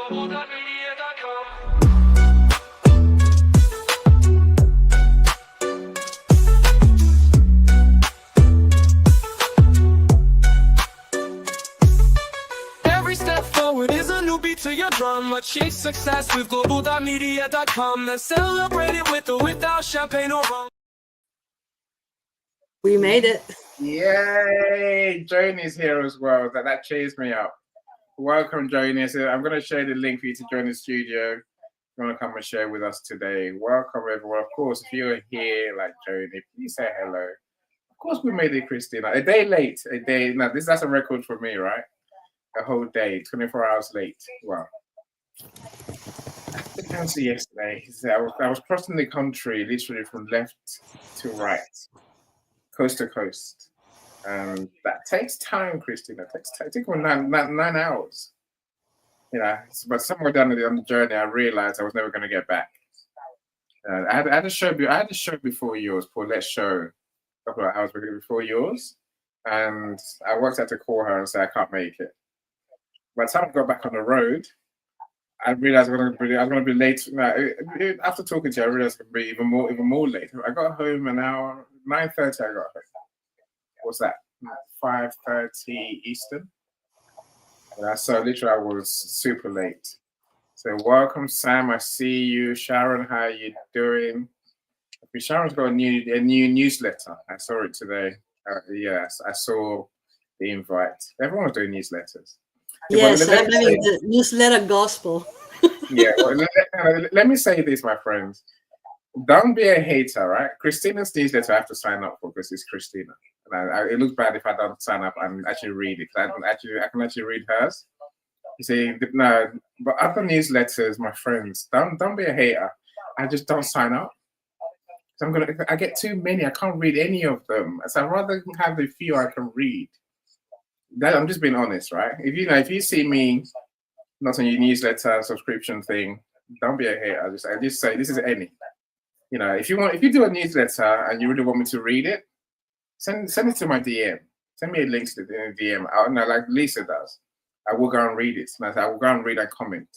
Every step forward is a new beat to your drum. Achieve success with Global.Media.com. Let's celebrate it with or without champagne or rum. We made it. Yay! Joni's here as well. That cheers me up. Welcome, Joni. So I'm going to share the link for you to join the studio. You want to come and share with us today. Welcome, everyone. Of course, if you're here like Joni, please say hello. Of course, we made it, Christina. A day late. A day. Now, that's a record for me, right? A whole day, 24 hours late. Wow. The cancer yesterday. I was crossing the country literally from left to right, coast to coast. And that takes time, Christina. It takes 9 hours. You know, but somewhere down the journey, I realized I was never going to get back. I had a show before yours, for Let's Show, a couple of hours before yours. And I worked out to call her and say, I can't make it. By the time I got back on the road, I realized I was going to be late. After talking to you, I realized I was going to be even more late. I got home an hour, 9:30 I got home. What's that? 5:30 Eastern. So literally I was super late. So welcome, Sam. I see you. Sharon, how are you doing? Sharon's got a new newsletter. I saw it today. Yes, I saw the invite. Everyone's doing newsletters. Yes, I'm doing the newsletter gospel. Yeah, well, let me say this, my friends. Don't be a hater, right? Christina's newsletter I have to sign up for because it's Christina. And it looks bad if I don't sign up and actually read it. I can actually read hers. You see, no, but other newsletters, my friends, don't be a hater. I just don't sign up. So I get too many. I can't read any of them. So I'd rather have the few I can read. I'm just being honest, right? If you see me not on your newsletter subscription thing, don't be a hater. I just say this is any. You know, if you do a newsletter and you really want me to read it, send it to my DM. Send me a link to the DM. Like Lisa does. I will go and read it. I will go and read and comment.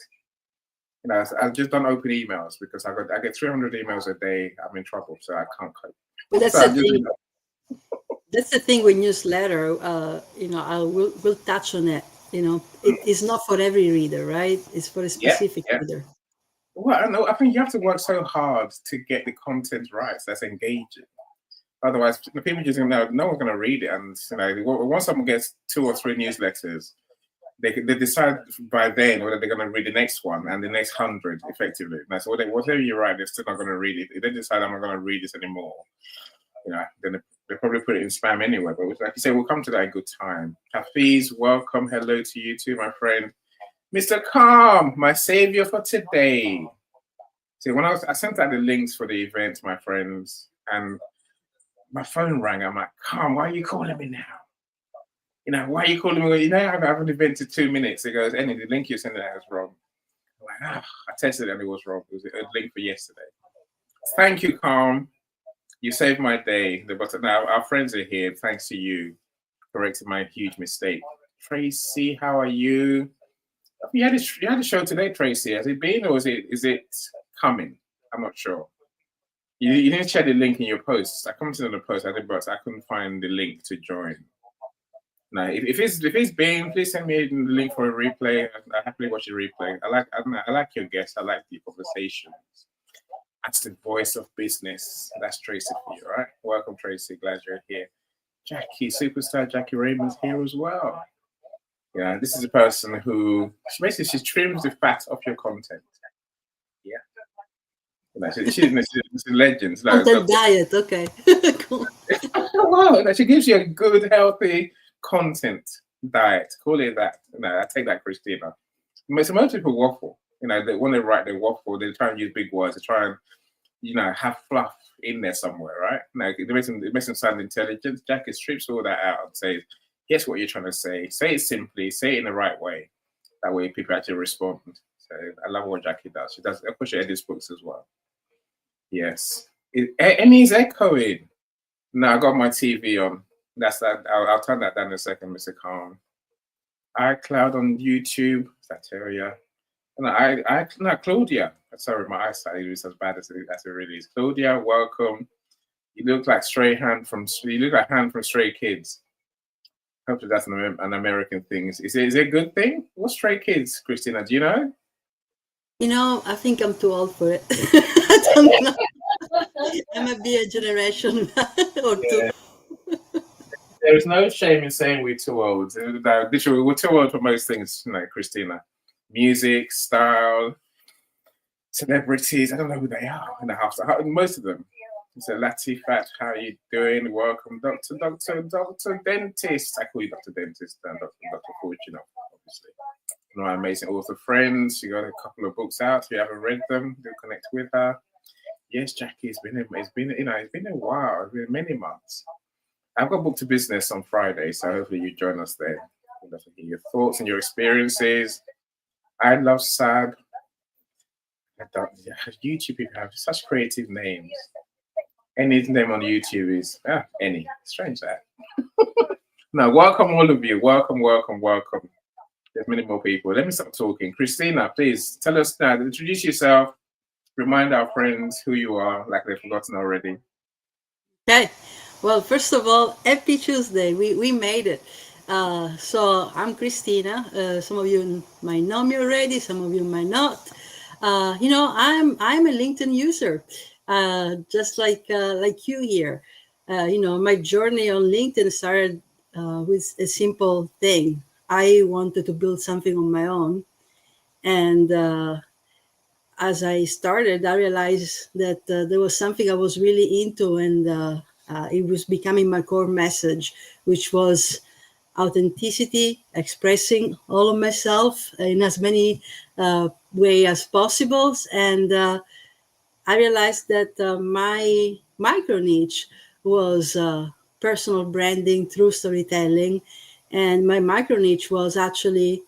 You know, I just don't open emails because I get 300 emails a day. I'm in trouble, so I can't cope. But that's the thing. That's the thing with newsletter. We'll touch on it. You know, it's not for every reader, right? It's for a specific reader. Well, I think you have to work so hard to get the content right. So that's engaging. Otherwise, the people just no one's going to read it. And once someone gets 2 or 3 newsletters, they decide by then whether they're going to read the next one and the next 100 effectively. And so whatever you write, they're still not going to read it. If they decide I'm not going to read this anymore, then they probably put it in spam anyway. But like you say, we'll come to that in good time. Hafiz, welcome. Hello to you too, my friend. Mr. Calm, my savior for today. See, when I sent out the links for the event, my friends, and my phone rang. I'm like, Calm, why are you calling me now? Why are you calling me? I haven't invented 2 minutes. It goes, the link you sent out was wrong. I'm like, I tested it and it was wrong. It was a link for yesterday. Thank you, Calm. You saved my day. But now our friends are here. Thanks to you, correcting my huge mistake. Tracy, how are you? You had a show today, Tracy. Has it been or is it coming? I'm not sure. You didn't share the link in your posts. I commented on the post, but I couldn't find the link to join. Now, if it's been, please send me the link for a replay. I happily watch a replay. I like your guests. I like the conversations. That's the voice of business. That's Tracy for you, right? Welcome, Tracy. Glad you're here. Jackie, superstar Jackie Raymond's here as well. Yeah, this is a person who she trims the fat off your content. Yeah. She's a legend. Content diet, okay. Cool. Well, she gives you a good, healthy content diet. Call it that. I take that, Christina. So most people waffle. When they write, they waffle. They try and use big words. They try and, have fluff in there somewhere, right? It makes them sound intelligent. Jackie strips all that out and says, guess what you're trying to say. Say it simply. Say it in the right way. That way people actually respond. So I love what Jackie does. She does. Of course, she edits books as well. Yes. Annie's echoing. No, I got my TV on. That's that. I'll turn that down in a second, Mr. Khan. iCloud on YouTube. Sateria. No, no, Claudia. Sorry, my eyesight is as bad as it really is. Claudia, welcome. You look like hand from Stray Kids. Hopefully that's an American thing. Is it a good thing? What's Stray Kids, Christina? Do you know? I think I'm too old for it. I don't know. I might be a generation or two. Yeah. There is no shame in saying we're too old. Literally, we're too old for most things, Christina. Music, style, celebrities. I don't know who they are in the house. Most of them. So Latifat, how are you doing? Welcome, Doctor Dentist. I call you Doctor Dentist and Doctor Fortune, obviously. My amazing author friends. She got a couple of books out. If you haven't read them, do connect with her. Yes, Jackie, it's been a while. It's been many months. I've got Book to Business on Friday, so hopefully you join us there. We'd love to hear your thoughts and your experiences. I love Sab. YouTube people have such creative names. Any name on YouTube is any. Strange that. No, welcome all of you. Welcome. There's many more people. Let me stop talking. Christina, please tell us now. Introduce yourself. Remind our friends who you are, like they've forgotten already. Okay. Well, first of all, happy Tuesday. We made it. So I'm Christina. Some of you might know me already. Some of you might not. I'm a LinkedIn user, just like you here. My journey on LinkedIn started with a simple thing. I wanted to build something on my own, and as I started, I realized that there was something I was really into, and it was becoming my core message, which was authenticity, expressing all of myself in as many ways as possible. And I realized that my micro niche was personal branding through storytelling. And my micro niche was actually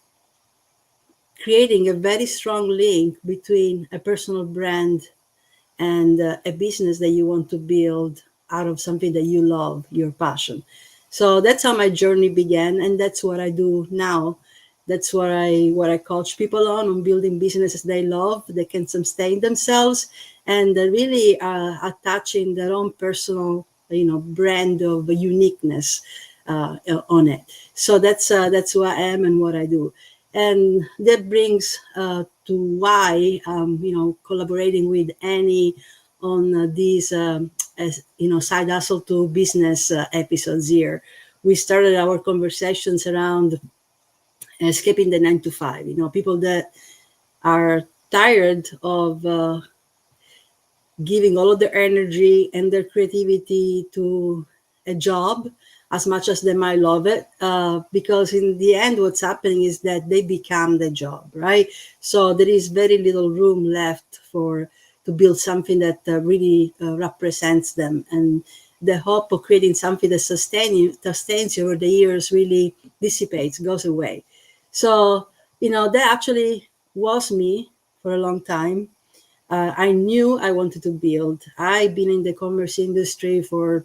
creating a very strong link between a personal brand and a business that you want to build out of something that you love, your passion. So that's how my journey began, and that's what I do now. That's what I coach people on building businesses they love, they can sustain themselves, and really attaching their own personal, brand of uniqueness on it. So that's who I am and what I do, and that brings to why collaborating with Annie on these side hustle to business episodes here. We started our conversations around escaping the 9 to 5. People that are tired of giving all of their energy and their creativity to a job as much as they might love it, because in the end what's happening is that they become the job, right? So there is very little room left to build something that really represents them, and the hope of creating something that sustains you over the years really dissipates, goes away. So that actually was me for a long time. I knew I wanted to build. I've been in the commerce industry for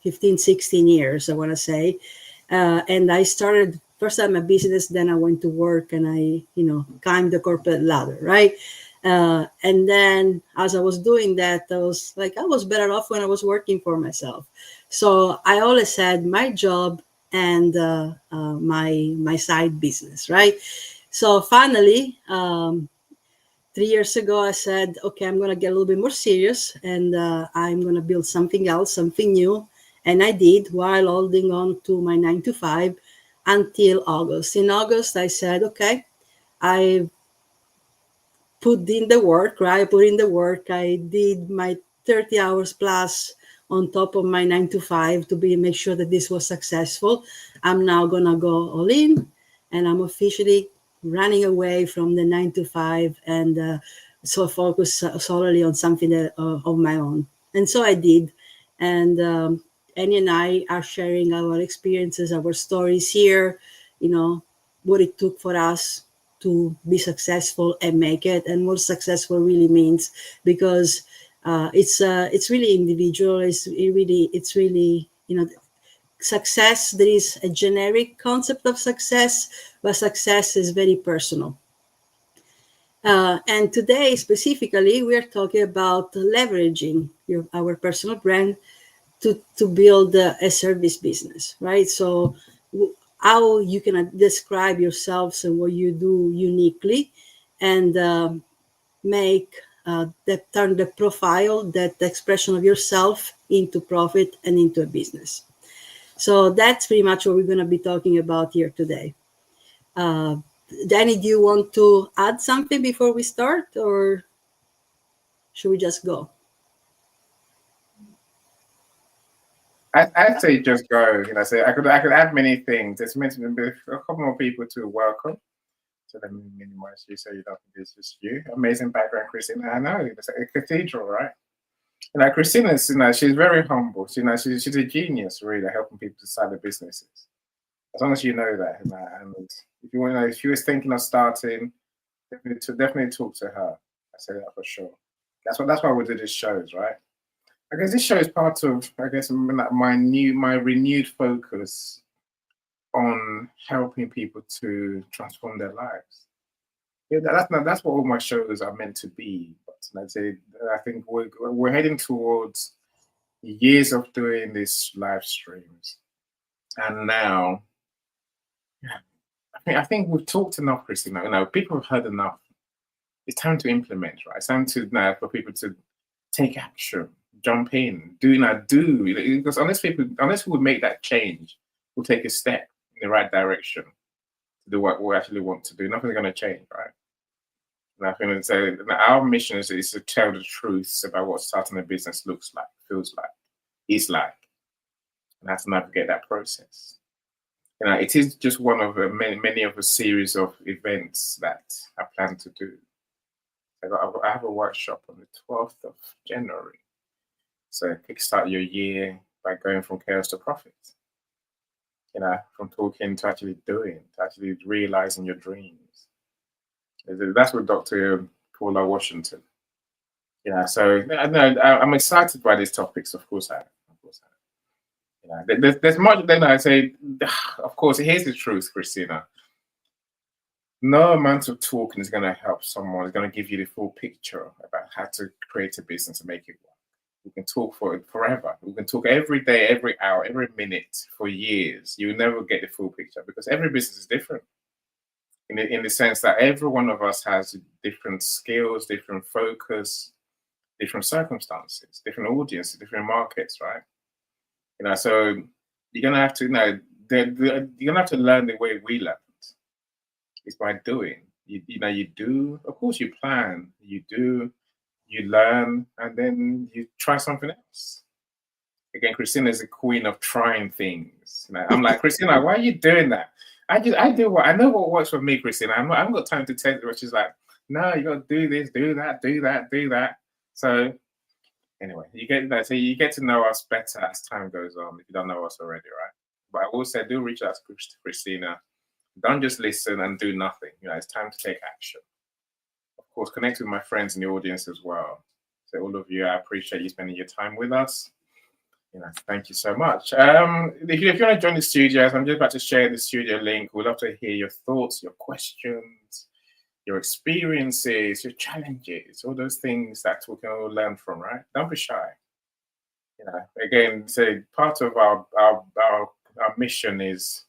15, 16 years, I want to say. And I started first time a business, then I went to work and I, climbed the corporate ladder, right? And then as I was doing that, I was better off when I was working for myself. So I always had my job and my side business, right? So finally, 3 years ago, I said, okay, I'm going to get a little bit more serious, and I'm going to build something else, something new. And I did, while holding on to my 9 to 5 until August. In August, I said, okay, I put in the work, right? I put in the work. I did my 30 hours plus on top of my 9 to 5 to make sure that this was successful. I'm now going to go all in, and I'm officially running away from the 9 to 5 and so focus solely on something that of my own. And so I did. And Annie and I are sharing our experiences, our stories here, what it took for us to be successful and make it, and what successful really means, because it's really individual. It's really success. There is a generic concept of success, but success is very personal. And today, specifically, we are talking about leveraging our personal brand to build a service business, right? So, how you can describe yourselves and what you do uniquely, and make that turn the profile, that expression of yourself into profit and into a business. So that's pretty much what we're going to be talking about here today. Uh, Danny, do you want to add something before we start, or should we just go? I'd say just go. Say I could add many things. It's meant to be a couple more people to welcome. So let me minimize you so you don't think it's just you. Amazing background, Christina. I know it's like a cathedral, right? Christina's, she's very humble. She's a genius, really, helping people to start their businesses. As long as you know that, and if you want, if she was thinking of starting, definitely talk to her. I say that for sure. That's why we do these shows, right? I guess this show is part of, I guess, my renewed focus on helping people to transform their lives. Yeah, that's what all my shows are meant to be. But I think we're heading towards years of doing these live streams, and now, I think we've talked enough, Christina. People have heard enough. It's time to implement, right? It's time to now for people to take action, jump in, do. Because unless we make that change, we'll take a step in the right direction to do what we actually want to do. Nothing's going to change, right? And I think our mission is to tell the truth about what starting a business looks like, feels like, is like, and how to navigate that process. It is just one of many of a series of events that I plan to do. I have a workshop on the 12th of January. So kickstart your year by going from chaos to profit. From talking to actually doing, to actually realizing your dreams. That's with Dr. Paula Washington. So I'm excited by these topics. Of course I am. There's much. Then I say, of course, here's the truth, Christina. No amount of talking is going to help someone. It's going to give you the full picture about how to create a business and make it work. We can talk for it forever. We can talk every day, every hour, every minute for years. You will never get the full picture because every business is different. In the sense that every one of us has different skills, different focus, different circumstances, different audiences, different markets, right? So you're gonna have to, you're gonna have to learn the way we learned. It's by doing. You do. Of course, you plan. You do. You learn, and then you try something else. Again, Christina is the queen of trying things. I'm like, Christina, why are you doing that? I know what works for me, Christina. I haven't got time to tell her. She's like, no, you got to do this, do that, do that, do that. So anyway, you get that. So you get to know us better as time goes on. If you don't know us already, right? But I will say, do reach out to Christina. Don't just listen and do nothing. It's time to take action. Of course, connect with my friends in the audience as well. So all of you, I appreciate you spending your time with us. Thank you so much. If you want to join the studios, I'm just about to share the studio link. We'd love to hear your thoughts, your questions, your experiences, your challenges, all those things that we can all learn from, right? Don't be shy. Again, part of our mission is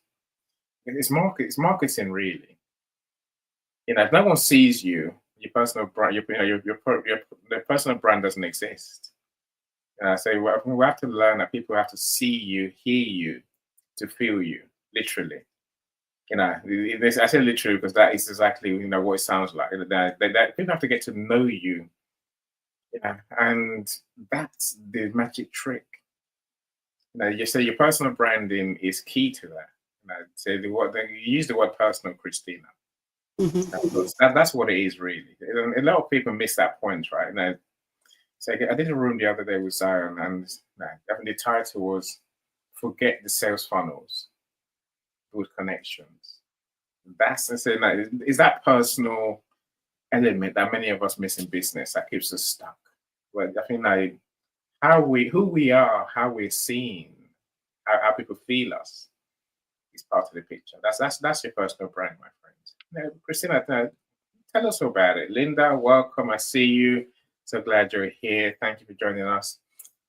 marketing, really. If no one sees you, your personal brand, the personal brand doesn't exist. So we have to learn that people have to see you, hear you, to feel you, literally. I say literally because that is exactly what it sounds like. That people have to get to know you. And that's the magic trick. You say your personal branding is key to that. You use the word personal, Christina. Mm-hmm. That's what it is, really. A lot of people miss that point, right? So I did a room the other day with Zion, and I think the title was "Forget the Sales Funnels, Build Connections." That's is that personal element that many of us miss in business that keeps us stuck. Well, I think who we are, how we're seen, how people feel us is part of the picture. That's your personal brand, my friends. Christina, tell us about it. Linda, welcome. I see you. So glad you're here. Thank you for joining us.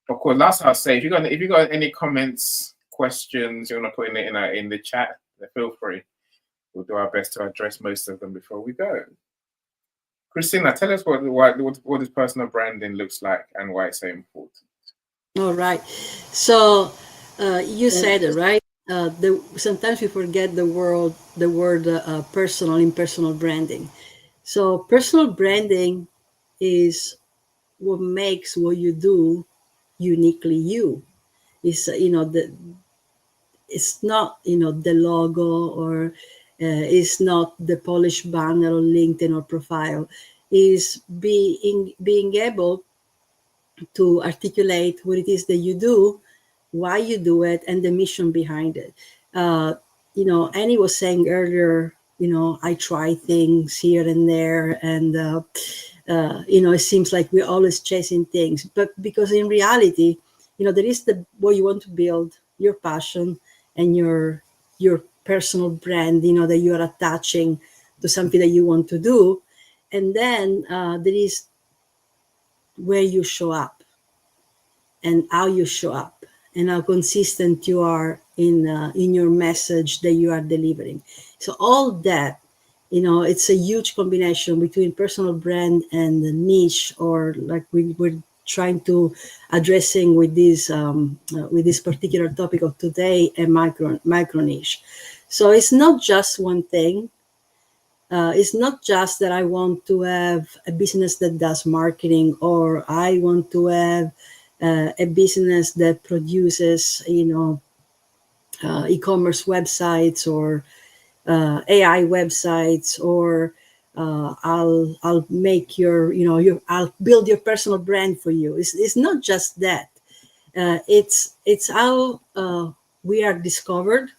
Of course, last I'll say, if you got any comments, questions you want to put in the chat, feel free. We'll do our best to address most of them before we go. Christina, tell us what this personal branding looks like and why it's so important. All right. So you said it, right? Sometimes we forget the word personal in personal branding. So personal branding is what makes what you do uniquely you. It's it's not the logo, or it's not the polished banner on LinkedIn or profile. Is being able to articulate what it is that you do, why you do it, and the mission behind it. Annie was saying earlier, I try things here and there, and it seems like we're always chasing things, but because in reality, there is what you want to build, your passion, and your personal brand, that you are attaching to something that you want to do, and then there is where you show up and how you show up and how consistent you are in your message that you are delivering. So all that, it's a huge combination between personal brand and the niche, or like we're trying to addressing with this particular topic of today, a micro niche. So it's not just one thing. It's not just that I want to have a business that does marketing, or I want to have a business that produces, e-commerce websites, or AI websites, or I'll make I'll build your personal brand for you. It's not just that. It's how we are discovered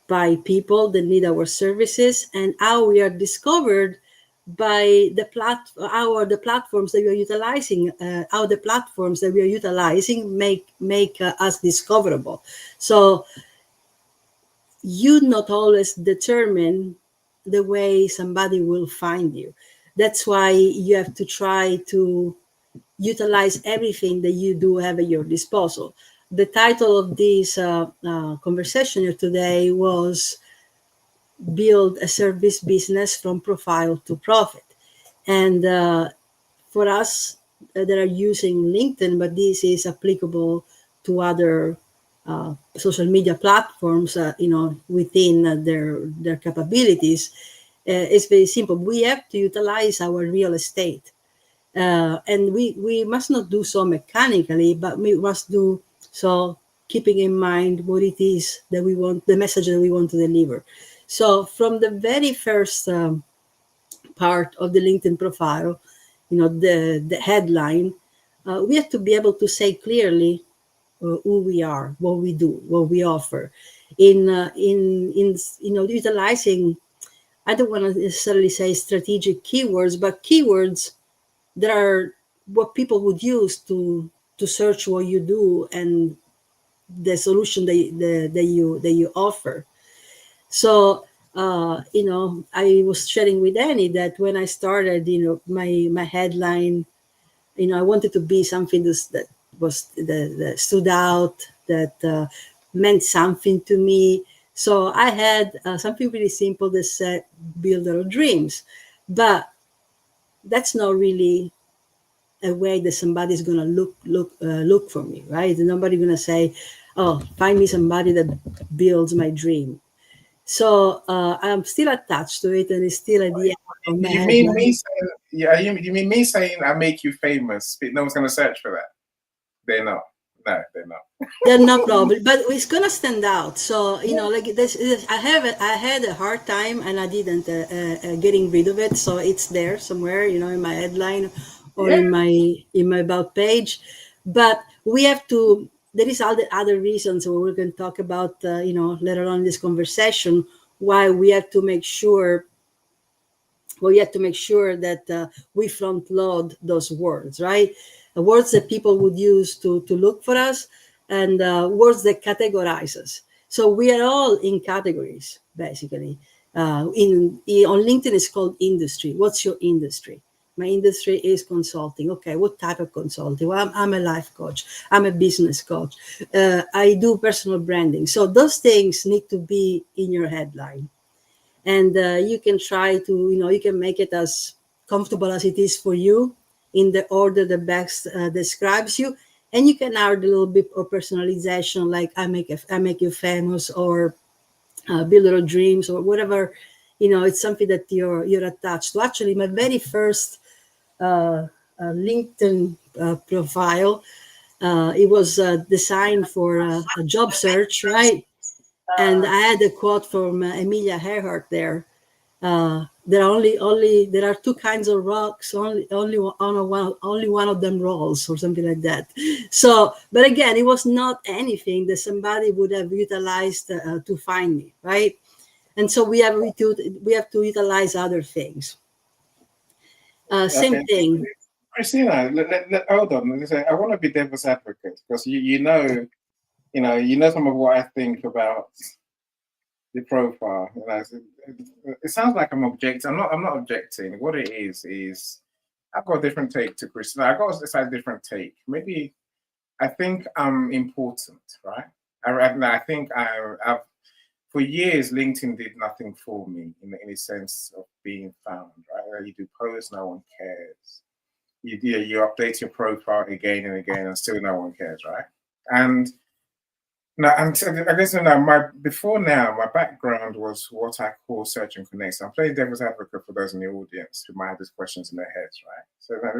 by people that need our services, and how we are discovered by the platforms that we are utilizing, how the platforms that we are utilizing make us discoverable. So you not always determine the way somebody will find you. That's why you have to try to utilize everything that you do have at your disposal. The title of this conversation here today was Build a Service Business from Profile to Profit. And for us that are using LinkedIn, but this is applicable to other social media platforms, within their capabilities, it's very simple. We have to utilize our real estate. And we must not do so mechanically, but we must do so keeping in mind what it is that we want, the message that we want to deliver. So from the very first part of the LinkedIn profile, the headline, we have to be able to say clearly who we are, what we do, what we offer, in utilizing, I don't want to necessarily say strategic keywords, but keywords that are what people would use to search what you do and the solution that you offer. So I was sharing with Annie that when I started, my headline, I wanted to be something that was that stood out, that meant something to me. So I had something really simple that said "Builder of Dreams," but that's not really a way that somebody's gonna look for me, right? Nobody gonna say, "Oh, find me somebody that builds my dream." So I'm still attached to it, and it's still at the end of my You mean me saying, you mean me saying I make you famous? No one's going to search for that. They're not. No, they're not. They're not probably, but it's gonna stand out. So like this, I had a hard time, and I didn't getting rid of it. So it's there somewhere, in my headline or in my about page. But we have to. There is other reasons we're going to talk about, later on in this conversation, why we have to make sure. Well, you have to make sure that we front load those words, right? Words that people would use to look for us, and words that categorize us. So we are all in categories, basically. On LinkedIn, it's called industry. What's your industry? My industry is consulting. Okay, what type of consulting? Well, I'm a life coach. I'm a business coach. I do personal branding. So those things need to be in your headline. And you can try to, you can make it as comfortable as it is for you in the order that best describes you. And you can add a little bit of personalization, like I make you famous, or build your dreams, or whatever. It's something that you're attached to. Actually, my very first LinkedIn profile, it was designed for a job search, right? And I had a quote from Emilia Earhart there. There are two kinds of rocks. Only one of them rolls, or something like that. So, but again, it was not anything that somebody would have utilized to find me, right? And so we have to utilize other things. Same Okay. thing. Christina, hold on. I want to be devil's advocate, because you know some of what I think about the profile. It sounds like I'm objecting. I'm not objecting. What it is I've got a different take to Christina. I've got a slightly different take. Maybe I think I'm important, right? I think I've for years, LinkedIn did nothing for me in a sense of being found, right? You do posts, no one cares. You update your profile again and again, and still no one cares, right? And now, and I guess my background was what I call search and connect. So I'm playing devil's advocate for those in the audience who might have these questions in their heads, right? So now,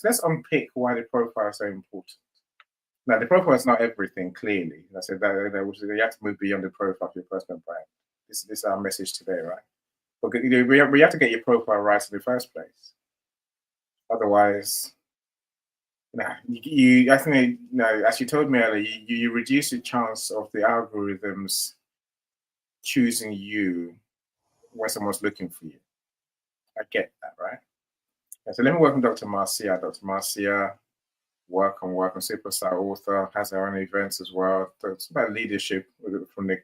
let's unpick why the profile is so important. Now, the profile is not everything, clearly. I said that you have to move beyond the profile of your personal brand. This is our message today, right? But we have to get your profile right in the first place. Otherwise, I think, as you told me earlier, you reduce the chance of the algorithms choosing you when someone's looking for you. I get that, right? And so let me welcome Dr. Marcia. Dr. Marcia, work on superstar author, has her own events as well. It's about leadership from the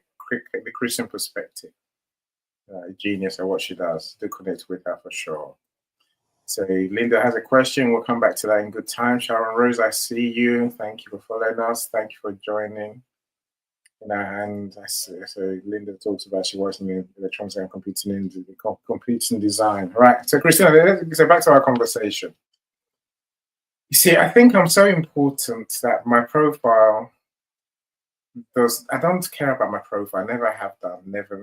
Christian perspective. Genius at what she does. Do connect with her for sure. So Linda has a question. We'll come back to that in good time. Sharon Rose, I see you. Thank you for following us. Thank you for joining. And so Linda talks about she works in electronics and computing design. Right. So Christina, so back to our conversation. You see, I think I'm so important that my profile I don't care about my profile. I never have done. Never.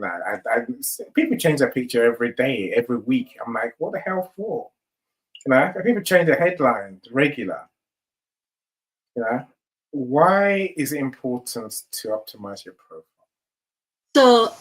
People change their picture every day, every week. I'm like, what the hell for? People change the headline regular. Why is it important to optimize your profile? So,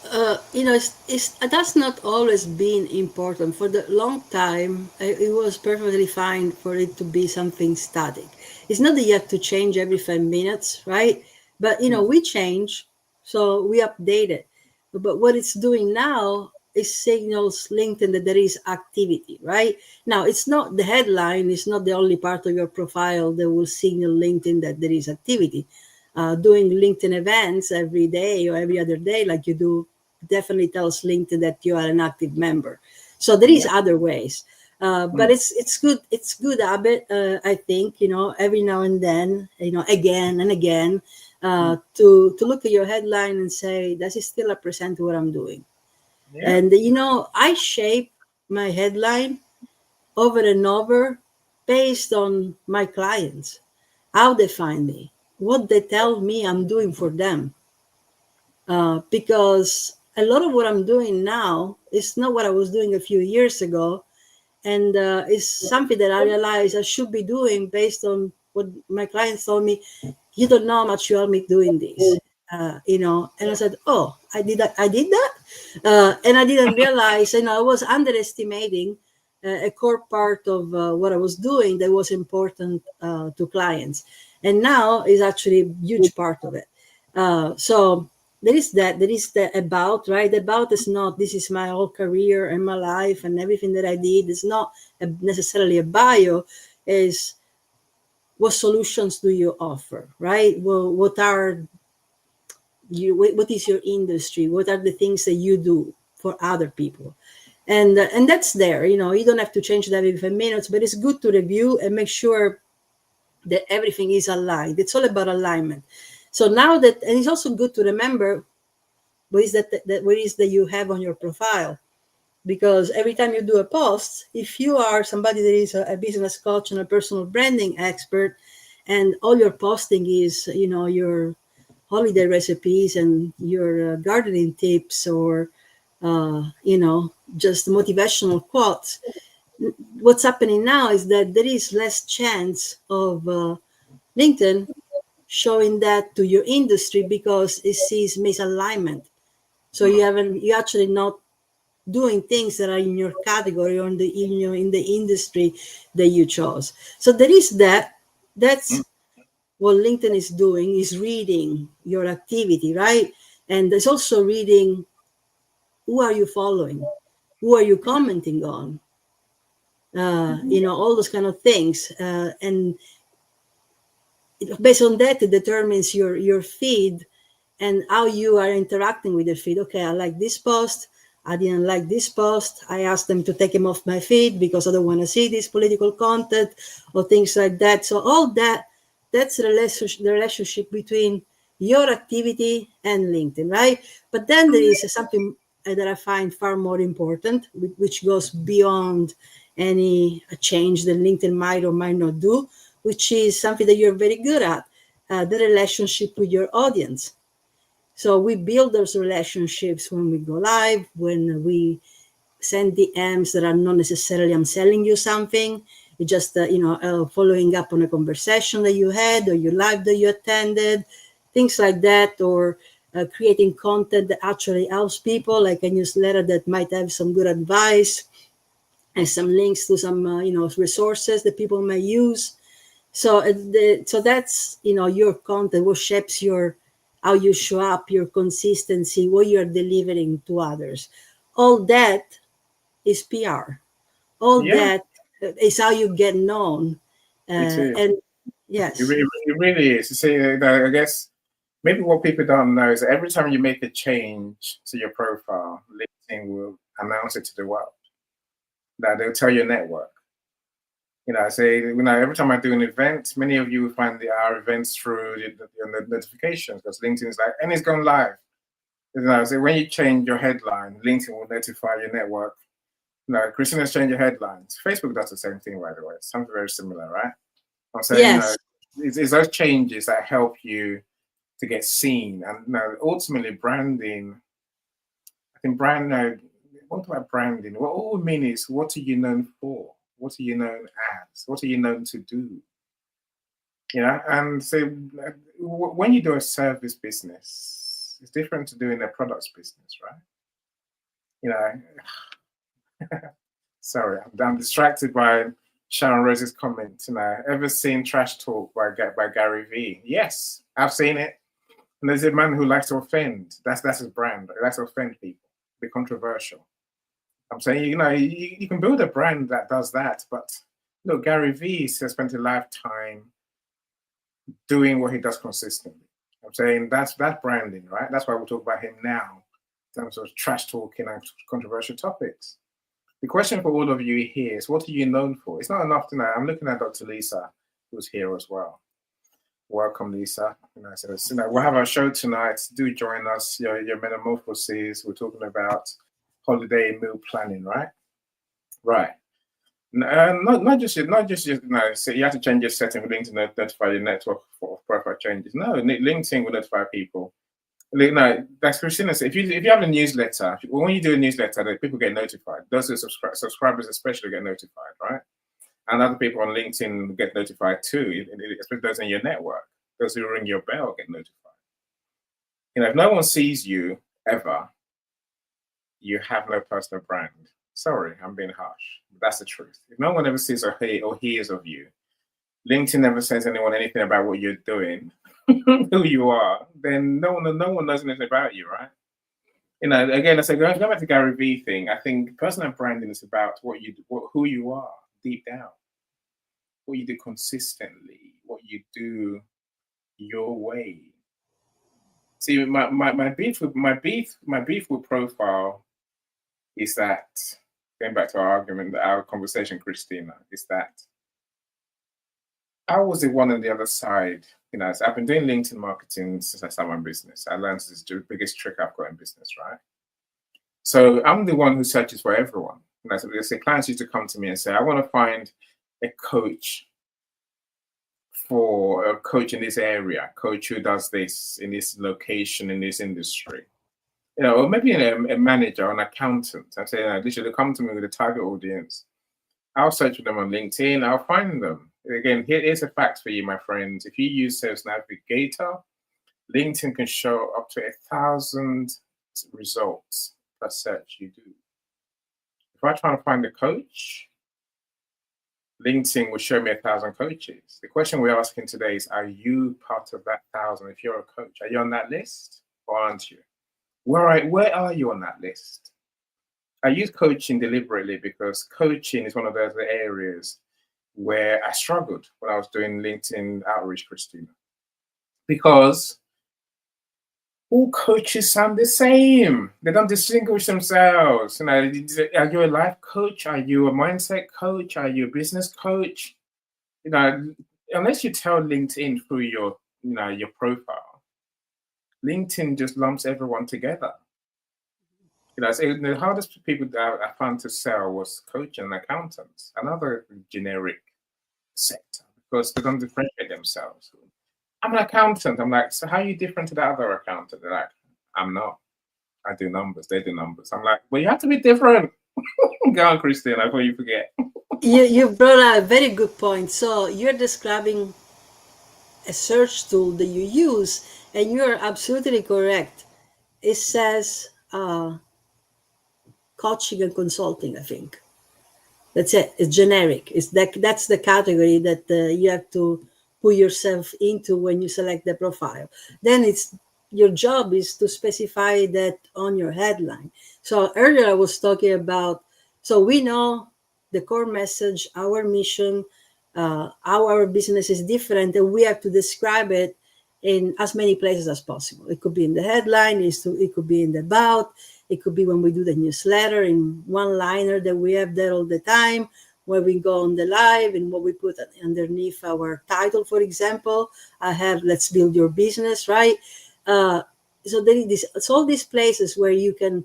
that's not always been important. For the long time, it was perfectly fine for it to be something static. It's not that you have to change every 5 minutes, right? But, we change, so we update it. But what it's doing now is signals LinkedIn that there is activity, right? Now, it's not the headline, it's not the only part of your profile that will signal LinkedIn that there is activity. Doing LinkedIn events every day or every other day, like you do, definitely tells LinkedIn that you are an active member. So there is other ways, but it's good. It's good habit, I think. Every now and then, again and again, to look at your headline and say, does it still represent what I'm doing? Yeah. And I shape my headline over and over based on my clients, how they find me, what they tell me I'm doing for them. Because a lot of what I'm doing now is not what I was doing a few years ago. And it's something that I realize I should be doing based on what my clients told me. You don't know how much you help me doing this. And I said, oh, I did that. And I didn't realize, I was underestimating a core part of what I was doing that was important to clients. And now is actually a huge part of it. So there is the about, right? The about is not, this is my whole career and my life and everything that I did. It's not necessarily a bio, is what solutions do you offer, right? Well, what is your industry? What are the things that you do for other people. And that's there. You don't have to change that every 5 minutes, but it's good to review and make sure that everything is aligned. It's all about alignment. So now that, and it's also good to remember what is that you have on your profile, because every time you do a post, if you are somebody that is a business coach and a personal branding expert, and all your posting is your holiday recipes and your gardening tips, or just motivational quotes, what's happening now is that there is less chance of LinkedIn showing that to your industry, because it sees misalignment. So you actually not doing things that are in your category or in the industry that you chose. So there is that. That's what LinkedIn is doing, is reading your activity, right? And there's also reading, who are you following, who are you commenting on, all those kind of things, and based on that, it determines your feed and how you are interacting with the feed. Okay, I like this post. I didn't like this post. I asked them to take him off my feed because I don't want to see this political content or things like that. So all that's the relationship between your activity and LinkedIn, right? But then there is something that I find far more important, which goes beyond any change that LinkedIn might or might not do, which is something that you're very good at, the relationship with your audience. So we build those relationships when we go live, when we send DMs that are not necessarily I'm selling you something. It's just following up on a conversation that you had, or your live that you attended, things like that, or creating content that actually helps people, like a newsletter that might have some good advice and some links to some resources that people may use. So so that's your content, what shapes how you show up, your consistency, what you're delivering to others. All that is PR. All Yeah, that is how you get known. it is. And It yes, really, it really is. You see, I guess maybe what people don't know is that every time you make a change to your profile, LinkedIn will announce it to the world. That they'll tell your network. I say, every time I do an event, many of you will find our events through the notifications, because LinkedIn is like, and it's gone live. So when you change your headline, LinkedIn will notify your network. Christina's changed your headlines. Facebook does the same thing, by the way. It's something very similar, right? I'm saying, yes, it's those changes that help you to get seen. And ultimately, branding, I think what about branding? What all we mean is, what are you known for? What are you known as? What are you known to do? And so when you do a service business, it's different to doing a products business, right? Sorry, I'm distracted by Sharon Rose's comment. Ever seen Trash Talk by Gary Vee? Yes, I've seen it. And there's a man who likes to offend. That's his brand. He likes to offend people, be controversial. I'm saying, you can build a brand that does that, but look, Gary Vee has spent a lifetime doing what he does consistently. I'm saying that's branding, right? That's why we'll talk about him now in terms of trash talking and controversial topics. The question for all of you here is, what are you known for? It's not enough to know. I'm looking at Dr. Lisa, who's here as well. Welcome, Lisa. So, we'll have our show tonight. Do join us. Your metamorphoses. We're talking about holiday meal planning, right? Right. Not just so you have to change your setting for LinkedIn to notify your network for profile changes. No, LinkedIn will notify people. That's Christina said. If you have a newsletter, when you do a newsletter, people get notified. Those who subscribers especially get notified, right? And other people on LinkedIn get notified too, especially those in your network. Those who ring your bell get notified. If no one sees you ever, you have no personal brand. Sorry, I'm being harsh. But that's the truth. If no one ever sees or hears of you, LinkedIn never says anyone anything about what you're doing, who you are, then no one knows anything about you, right? Again, I say going back to the Gary Vee thing, I think personal branding is about who you are deep down, what you do consistently, what you do your way. See, my beef with profile is that, going back to our argument, our conversation, Christina, is that I was the one on the other side. So I've been doing LinkedIn marketing since I started my business. I learned this is the biggest trick I've got in business, right? So I'm the one who searches for everyone. So they say clients used to come to me and say, I want to find a coach in this area, coach who does this in this location, in this industry. Or maybe a manager or an accountant. I say, they should come to me with a target audience. I'll search for them on LinkedIn. I'll find them. Again, here's a fact for you, my friends. If you use Sales Navigator, LinkedIn can show up to 1,000 results per search you do. If I try to find a coach, LinkedIn will show me 1,000 coaches. The question we're asking today is, are you part of that 1,000? If you're a coach, are you on that list or aren't you? Where are you on that list? I use coaching deliberately because coaching is one of those areas where I struggled when I was doing LinkedIn outreach, Christina. Because all coaches sound the same. They don't distinguish themselves. Are you a life coach? Are you a mindset coach? Are you a business coach? Unless you tell LinkedIn through your profile, LinkedIn just lumps everyone together. So the hardest people that I found to sell was coaching and accountants, another generic sector, because they don't differentiate themselves. I'm an accountant. I'm like, so how are you different to the other accountant? They're like, I'm not. I do numbers. They do numbers. I'm like, well, you have to be different. Go on, Christine, before you forget. You brought out a very good point. So you're describing a search tool that you use, and you're absolutely correct. It says coaching and consulting, I think. That's it. It's generic. That's the category that you have to put yourself into when you select the profile. Then your job is to specify that on your headline. So earlier I was talking about, so we know the core message, our mission, how our business is different, and we have to describe it in as many places as possible. It could be in the headline, it could be in the about, it could be when we do the newsletter in one-liner that we have there all the time, where we go on the live and what we put underneath our title, for example. I have Let's Build Your Business, right? So there is it's all these places where you can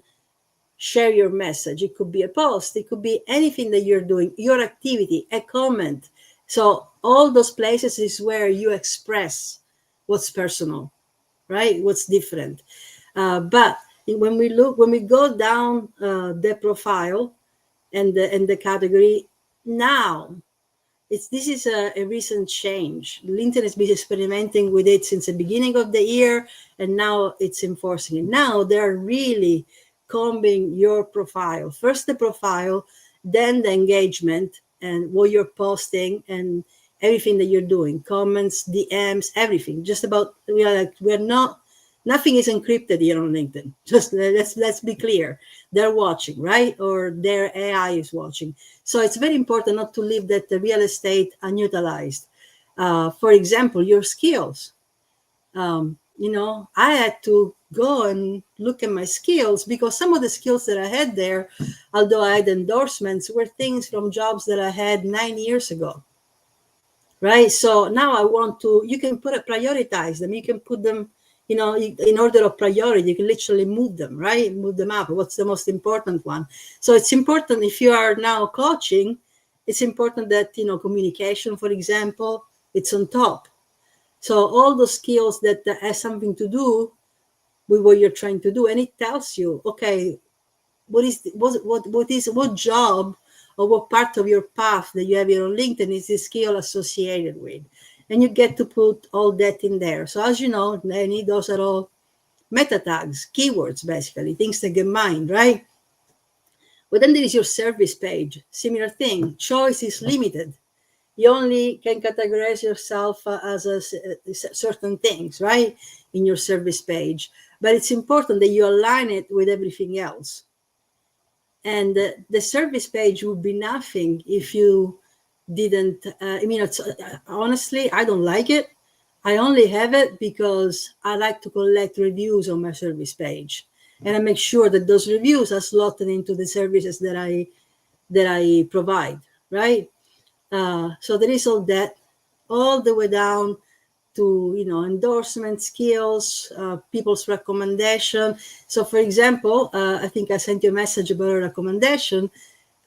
share your message. It could be a post. It could be anything that you're doing, your activity, a comment. So all those places is where you express what's personal, right? What's different. But when we go down the profile and the category, now this is a recent change. LinkedIn has been experimenting with it since the beginning of the year, and now it's enforcing it. Now they're really combing your profile. First the profile, then the engagement and what you're posting and everything that you're doing, comments, DMs, everything. Just about nothing is encrypted here on LinkedIn. Just let's be clear. They're watching, right? Or their AI is watching. So it's very important not to leave that real estate unutilized. For example, your skills. I had to go and look at my skills because some of the skills that I had there, although I had endorsements, were things from jobs that I had 9 years ago. Right. So now you can prioritize them. You can put them, in order of priority. You can literally move them, right? Move them up. What's the most important one? So it's important if you are now coaching, it's important that, communication, for example, it's on top. So all those skills that has something to do with what you're trying to do, and it tells you, okay, what job or what part of your path that you have here on LinkedIn is this skill associated with, and you get to put all that in there. So as you know, those are all meta tags, keywords, basically things that get mined, right? But then there is your service page, similar thing. Choice is limited. You only can categorize yourself as certain things, right, in your service page. But it's important that you align it with everything else. And the service page would be nothing if you didn't. Honestly, I don't like it. I only have it because I like to collect reviews on my service page. and I make sure that those reviews are slotted into the services that I provide, right? So there is all that, all the way down to endorsement skills, people's recommendation. So, for example, I think I sent you a message about a recommendation.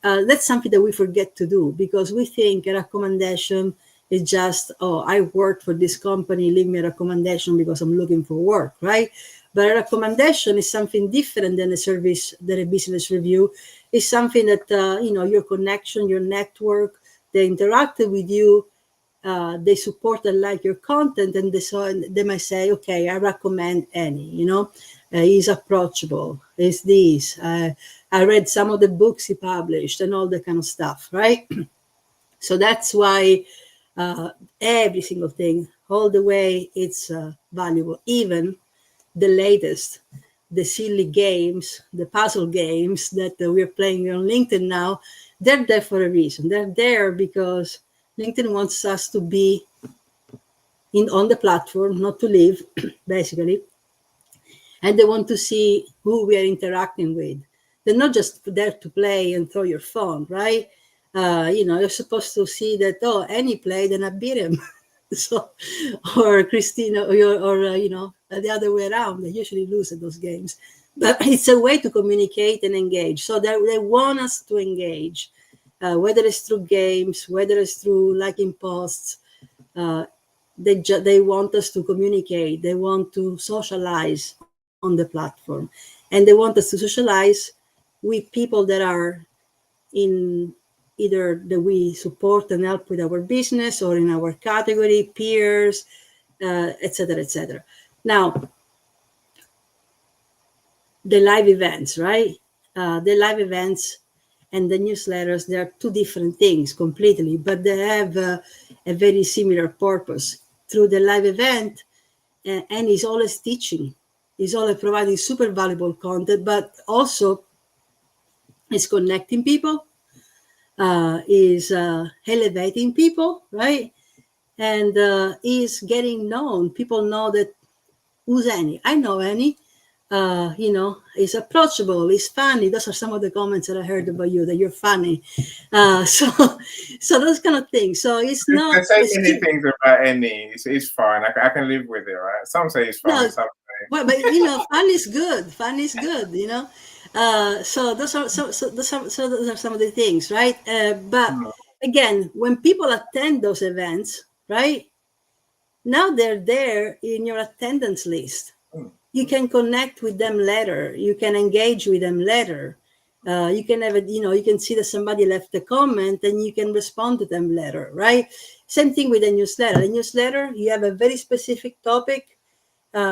That's something that we forget to do because we think a recommendation is just, oh, I work for this company, leave me a recommendation because I'm looking for work, right? But a recommendation is something different than a business review. It's something that your connection, your network, they interacted with you, they support and like your content, and they might say, okay, I recommend Annie. He's approachable. He's this. I read some of the books he published and all that kind of stuff, right? So that's why every single thing, all the way, it's valuable. Even the latest, the silly games, the puzzle games that we're playing on LinkedIn now, they're there for a reason. They're there because LinkedIn wants us to be on the platform, not to leave, basically. And they want to see who we are interacting with. They're not just there to play and throw your phone, right? You're supposed to see that, oh, Annie played and I beat him. So, or Christina, or the other way around. They usually lose at those games. But it's a way to communicate and engage. So they want us to engage, whether it's through games, whether it's through liking posts. They want us to communicate. They want to socialize on the platform, and they want us to socialize with people that are in either that we support and help with our business or in our category, peers, etc., etc. Now, the live events, right? The live events and the newsletters, they are two different things completely, but they have a very similar purpose. Through the live event, and he's always teaching. He's always providing super valuable content, but also is connecting people, is elevating people, right? And is getting known. People know that who's Annie. I know Annie. He's approachable, he's funny. Those are some of the comments that I heard about you, that you're funny. So those kind of things. So it's not. They say many things about Annie. It's fine. I can live with it, right? Some say it's fine. No, Some but fun is good. Fun is good. So those are those are some of the things, right? But again, when people attend those events, right? Now they're there in your attendance list. You can connect with them later. You can engage with them later. You can have you can see that somebody left a comment and you can respond to them later, right? Same thing with a newsletter. A newsletter, you have a very specific topic.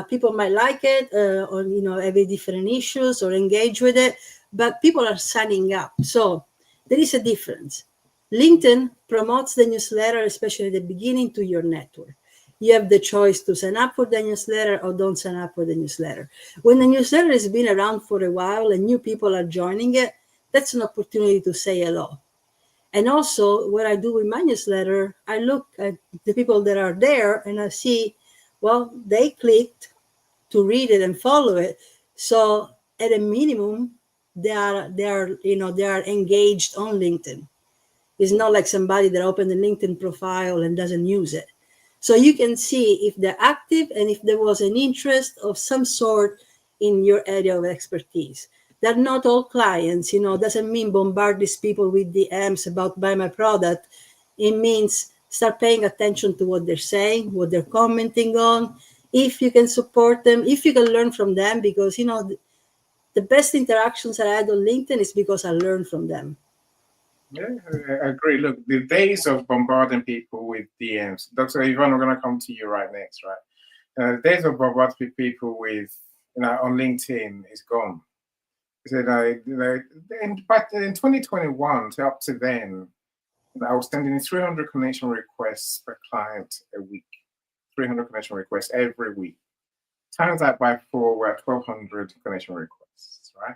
People might like it, or have different issues or engage with it, but people are signing up. So there is a difference. LinkedIn promotes the newsletter, especially at the beginning, to your network. You have the choice to sign up for the newsletter or don't sign up for the newsletter. When the newsletter has been around for a while and new people are joining it, that's an opportunity to say hello. And also, what I do with my newsletter, I look at the people that are there and I see, well, they clicked to read it and follow it. So at a minimum, they are engaged on LinkedIn. It's not like somebody that opened a LinkedIn profile and doesn't use it. So you can see if they're active and if there was an interest of some sort in your area of expertise. They're not all clients, doesn't mean bombard these people with DMs about buy my product. It means start paying attention to what they're saying, what they're commenting on, if you can support them, if you can learn from them, because, the best interactions I had on LinkedIn is because I learned from them. Yeah, I agree. Look, the days of bombarding people with DMs, Dr. Yvonne, we're going to come to you right next, right? The days of bombarding people with, on LinkedIn is gone. So, but in 2021, so up to then, I was sending 300 connection requests per client a week. 300 connection requests every week. Times that by 4, we're at 1,200 connection requests, right?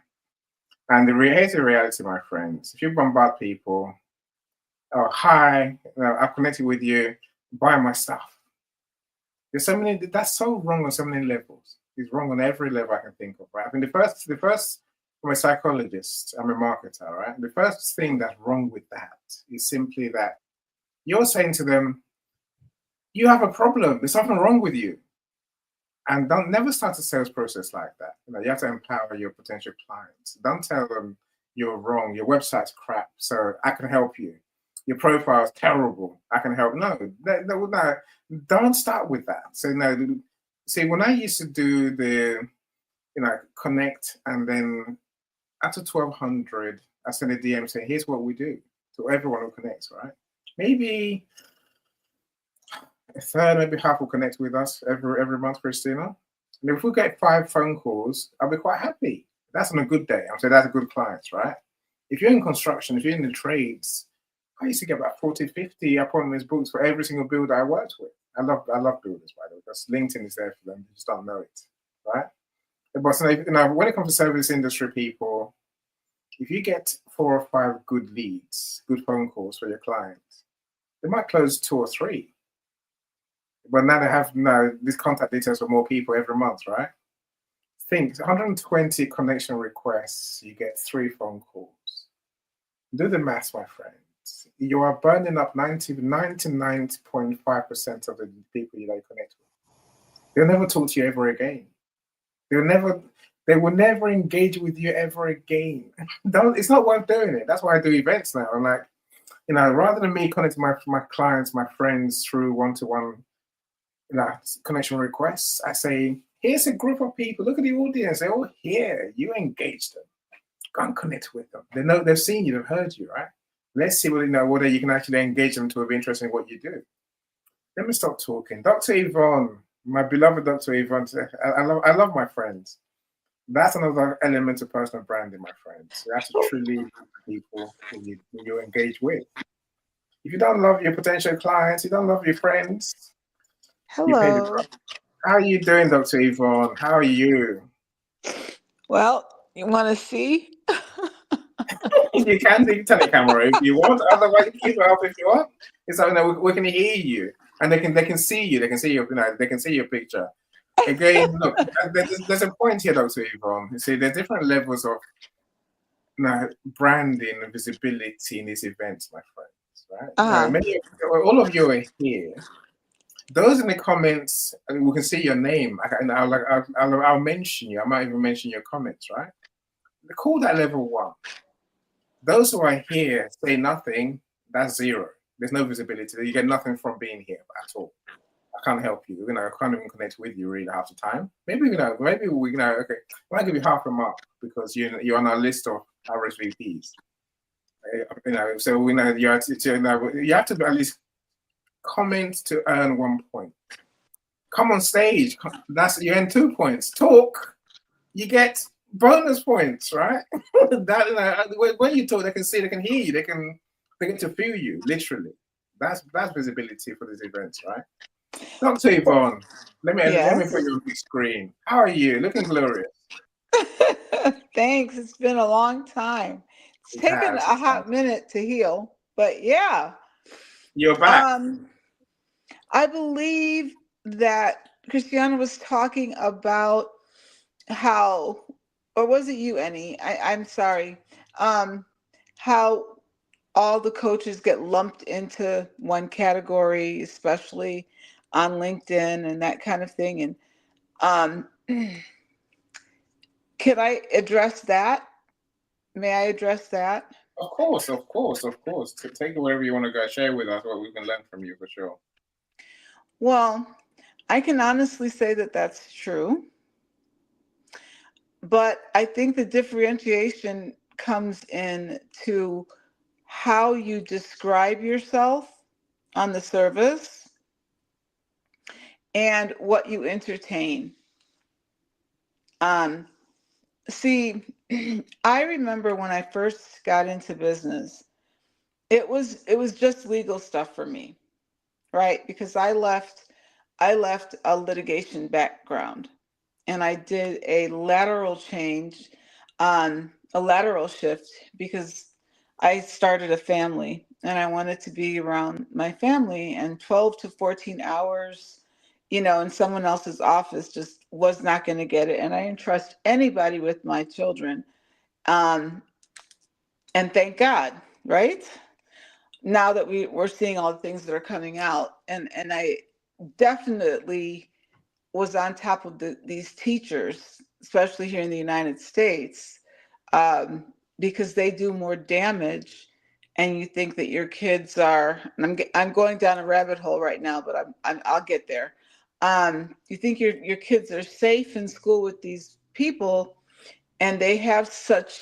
And here's the reality, my friends. If you bombard people, oh, hi, I've connected with you, buy my stuff. There's so many, that's so wrong on so many levels. is wrong on every level I can think of, right? I mean, the first, I'm a psychologist, I'm a marketer, right? The first thing that's wrong with that is simply that you're saying to them, you have a problem, there's something wrong with you. And don't never start a sales process like that. You have to empower your potential clients. Don't tell them you're wrong, your website's crap, so I can help you. Your profile's terrible, I can help. No, don't start with that. So no, see, when I used to do the, connect, and then after 1200, I send a DM saying, here's what we do to everyone who connects, right? Maybe a third, maybe half will connect with us every month, Christina. And if we get 5 phone calls, I'll be quite happy. That's on a good day. I'm saying that's a good clients, right? If you're in construction, if you're in the trades, I used to get about 40, 50 appointments booked for every single builder I worked with. I love builders, by the way, because LinkedIn is there for them. You just don't know it, right? But when it comes to service industry people, if you get 4 or 5 good leads, good phone calls for your clients, they might close 2 or 3. But now they have these contact details for more people every month, right? Think 120 connection requests, you get 3 phone calls. Do the maths, my friends. You are burning up 99.5% of the people you connect with. They'll never talk to you ever again. They will never engage with you ever again. It's not worth doing it. That's why I do events now. I'm like, rather than me connecting my clients, my friends through one-to-one connection requests, I say, here's a group of people. Look at the audience. They're all here. You engage them. Go and connect with them. They've seen you. They've heard you, right? Let's see whether you can actually engage them to be interested in what you do. Let me stop talking. Dr. Yvonne, my beloved Dr. Yvonne, I love my friends. That's another element of personal branding, my friends. You have to truly people who you engage with. If you don't love your potential clients, you don't love your friends. You pay the Hello. price. How are you doing, Dr. Yvonne? How are you? Well, you want to see? You can turn the camera if you want. Otherwise, you keep it up if you want. It's like we can hear you, and they can see you. They can see your they can see your picture. Again, look, there's a point here, Dr. Yvonne. You see, there's different levels of branding and visibility in these events, my friends. Right? All of you are here. Those in the comments, we can see your name. I'll mention you. I might even mention your comments, right? Call that level 1. Those who are here say nothing, that's 0. There's no visibility. You get nothing from being here at all. I can't help you. I can't even connect with you really half the time. Maybe we okay. I might give you half a mark because you're on our list of RSVPs. So we know you have to at least comment to earn 1 point. Come on stage. You earn 2 points. Talk. You get bonus points, right? When you talk, they can see, they can hear you, they get to feel you, literally. That's visibility for these events, right? Dr. Yvonne, let me put you on the screen. How are you? Looking glorious. Thanks. It's been a long time. It's taken a hot minute to heal, but yeah. You're back. I believe that Christiana was talking about how, or was it you, Annie? I'm sorry. How all the coaches get lumped into one category, especially on LinkedIn and that kind of thing. And can I address that? May I address that? Of course. Take it wherever you want to go. Share with us what we can learn from you for sure. Well, I can honestly say that that's true. But I think the differentiation comes in to how you describe yourself on the service and what you entertain. See, I remember when I first got into business, it was just legal stuff for me, right? Because I left a litigation background and I did a lateral change, a lateral shift because I started a family and I wanted to be around my family, and 12 to 14 hours in someone else's office just was not going to get it. And I didn't trust anybody with my children. Um, and thank God, right? Now that we're seeing all the things that are coming out, and I definitely was on top of these teachers, especially here in the United States, um, because they do more damage. And you think that your kids are, and I'm going down a rabbit hole right now, but I'll get there. You think your kids are safe in school with these people, and they have such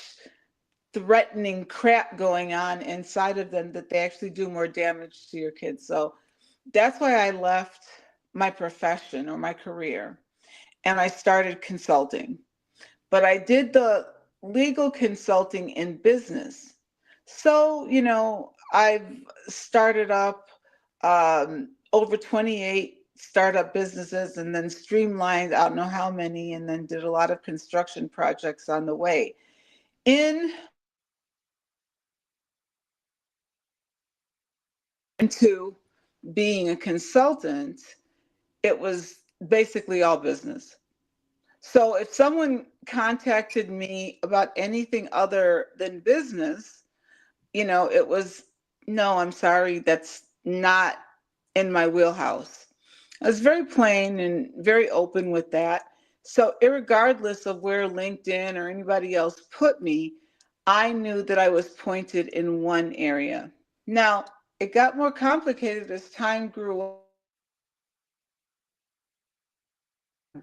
threatening crap going on inside of them that they actually do more damage to your kids. So that's why I left my profession or my career and I started consulting. But I did the legal consulting in business. So, I've started up over 28 startup businesses and then streamlined, I don't know how many, and then did a lot of construction projects on the way. Into being a consultant, it was basically all business. So if someone contacted me about anything other than business, it was, no, I'm sorry, that's not in my wheelhouse. I was very plain and very open with that. So irregardless of where LinkedIn or anybody else put me, I knew that I was pointed in one area. Now, it got more complicated as time grew on.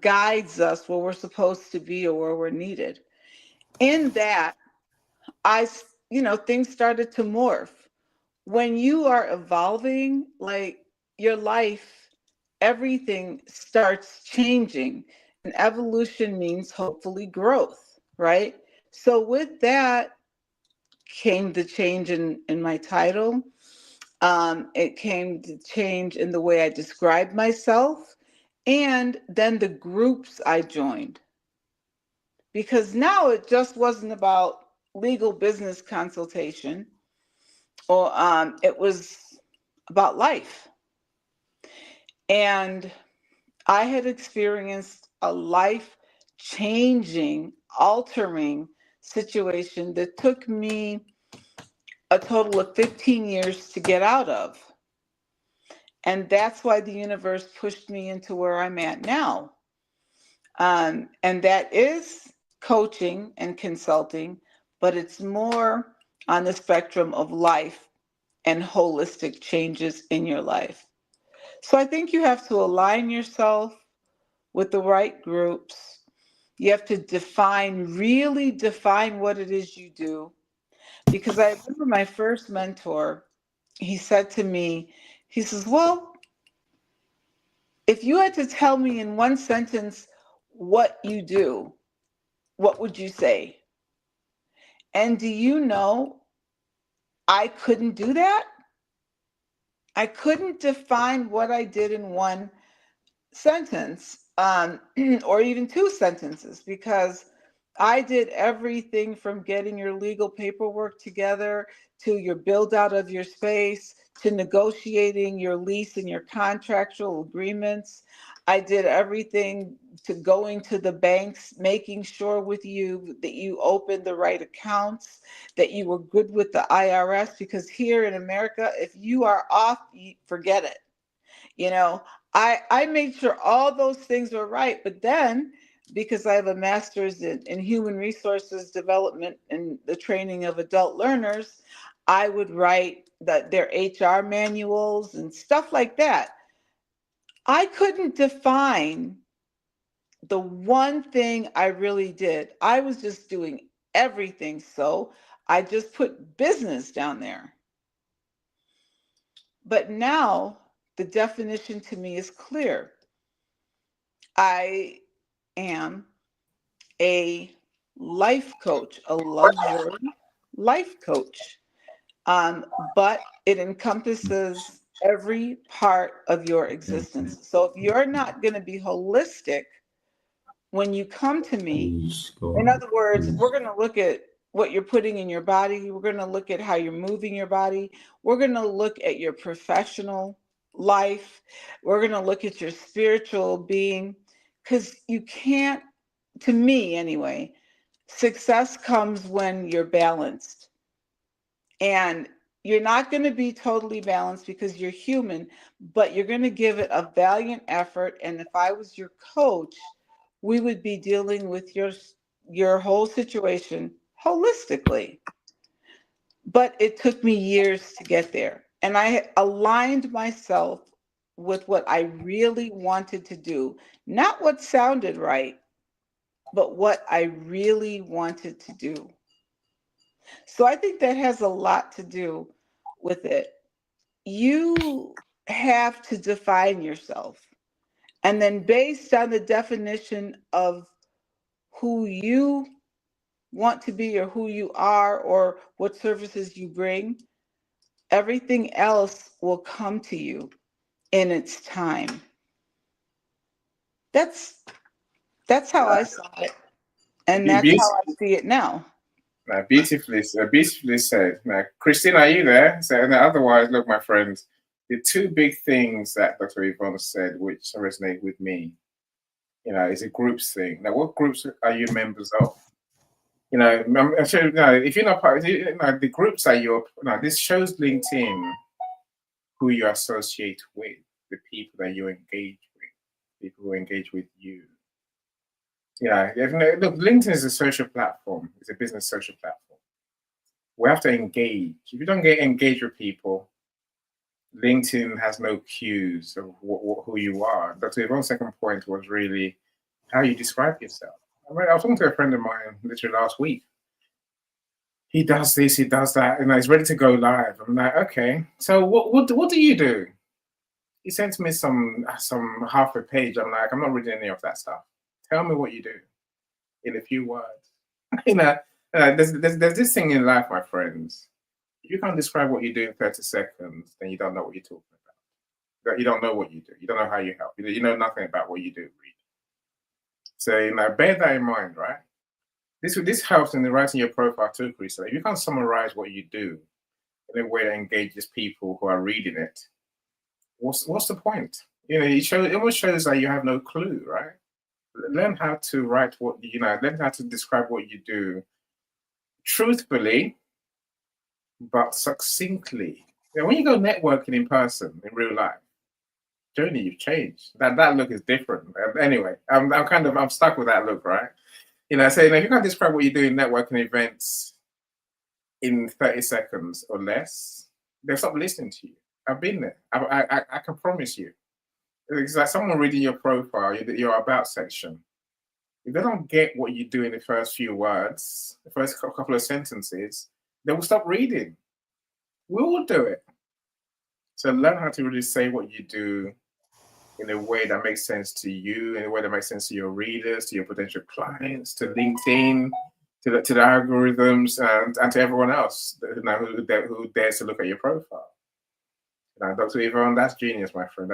Guides us where we're supposed to be or where we're needed. In that, things started to morph. When you are evolving, like your life, everything starts changing. And evolution means hopefully growth, right? So with that came the change in my title. It came to change in the way I described myself, and then the groups I joined. Because now it just wasn't about legal business consultation, or it was about life. And I had experienced a life changing, altering situation that took me a total of 15 years to get out of. And that's why the universe pushed me into where I'm at now. And that is coaching and consulting, but it's more on the spectrum of life and holistic changes in your life. So I think you have to align yourself with the right groups. You have to really define what it is you do. Because I remember my first mentor, he said to me, he says, well, if you had to tell me in one sentence what you do, what would you say? And do you know, I couldn't do that? I couldn't define what I did in one sentence, or even two sentences, because I did everything from getting your legal paperwork together to your build out of your space to negotiating your lease and your contractual agreements. I did everything to going to the banks, making sure with you that you opened the right accounts, that you were good with the IRS, because here in America, if you are off, forget it. You know, I made sure all those things were right. But then, because I have a master's in human resources development and the training of adult learners, I would write their HR manuals and stuff like that. I couldn't define the one thing I really did. I was just doing everything. So I just put business down there. But now the definition to me is clear. I am a life coach, a luxury life coach. But it encompasses every part of your existence. So if you're not going to be holistic when you come to me, in other words, we're going to look at what you're putting in your body. We're going to look at how you're moving your body. We're going to look at your professional life. We're going to look at your spiritual being, because you can't, to me anyway, success comes when you're balanced. And you're not going to be totally balanced because you're human, but you're going to give it a valiant effort. And if I was your coach, we would be dealing with your whole situation holistically. But it took me years to get there. And I aligned myself with what I really wanted to do, not what sounded right, but what I really wanted to do. So I think that has a lot to do with it. You have to define yourself. And then, based on the definition of who you want to be or who you are or what services you bring, everything else will come to you in its time. That's how I saw it. And that's how I see it now. Beautifully said. Now, Christine, are you there? So, otherwise, look, my friends, the two big things that Dr. Yvonne said, which resonate with me, is a groups thing. Now, what groups are you members of? I'm sure, if you're not part of the groups that you're, this shows LinkedIn who you associate with, the people that you engage with, people who engage with you. Look, LinkedIn is a social platform. It's a business social platform. We have to engage. If you don't get engaged with people, LinkedIn has no cues of who you are. Dr. Yvonne's second point was really how you describe yourself. I was talking to a friend of mine literally last week. He does this, he does that, and he's ready to go live. I'm like, okay, so what do you do? He sent me some half a page. I'm like, I'm not reading any of that stuff. Tell me what you do in a few words. There's this thing in life, my friends. If you can't describe what you do in 30 seconds, then you don't know what you're talking about. You don't know what you do. You don't know how you help. You know nothing about what you do, really. So, bear that in mind, right? This helps in writing your profile too, Chris. So if you can't summarize what you do in a way that engages people who are reading it, what's the point? It almost shows that you have no clue, right? Learn how to write learn how to describe what you do truthfully, but succinctly. When you go networking in person, in real life, Joni, you've changed. That look is different. Anyway, I'm stuck with that look, right? So if you can't describe what you do in networking events in 30 seconds or less, they'll stop listening to you. I've been there. I can promise you. It's like someone reading your profile, your about section. If they don't get what you do in the first few words, the first couple of sentences, they will stop reading. We will do it. So learn how to really say what you do in a way that makes sense to you, in a way that makes sense to your readers, to your potential clients, to LinkedIn, to the algorithms, and to everyone else who dares to look at your profile. Dr. Yvonne, that's genius, my friend.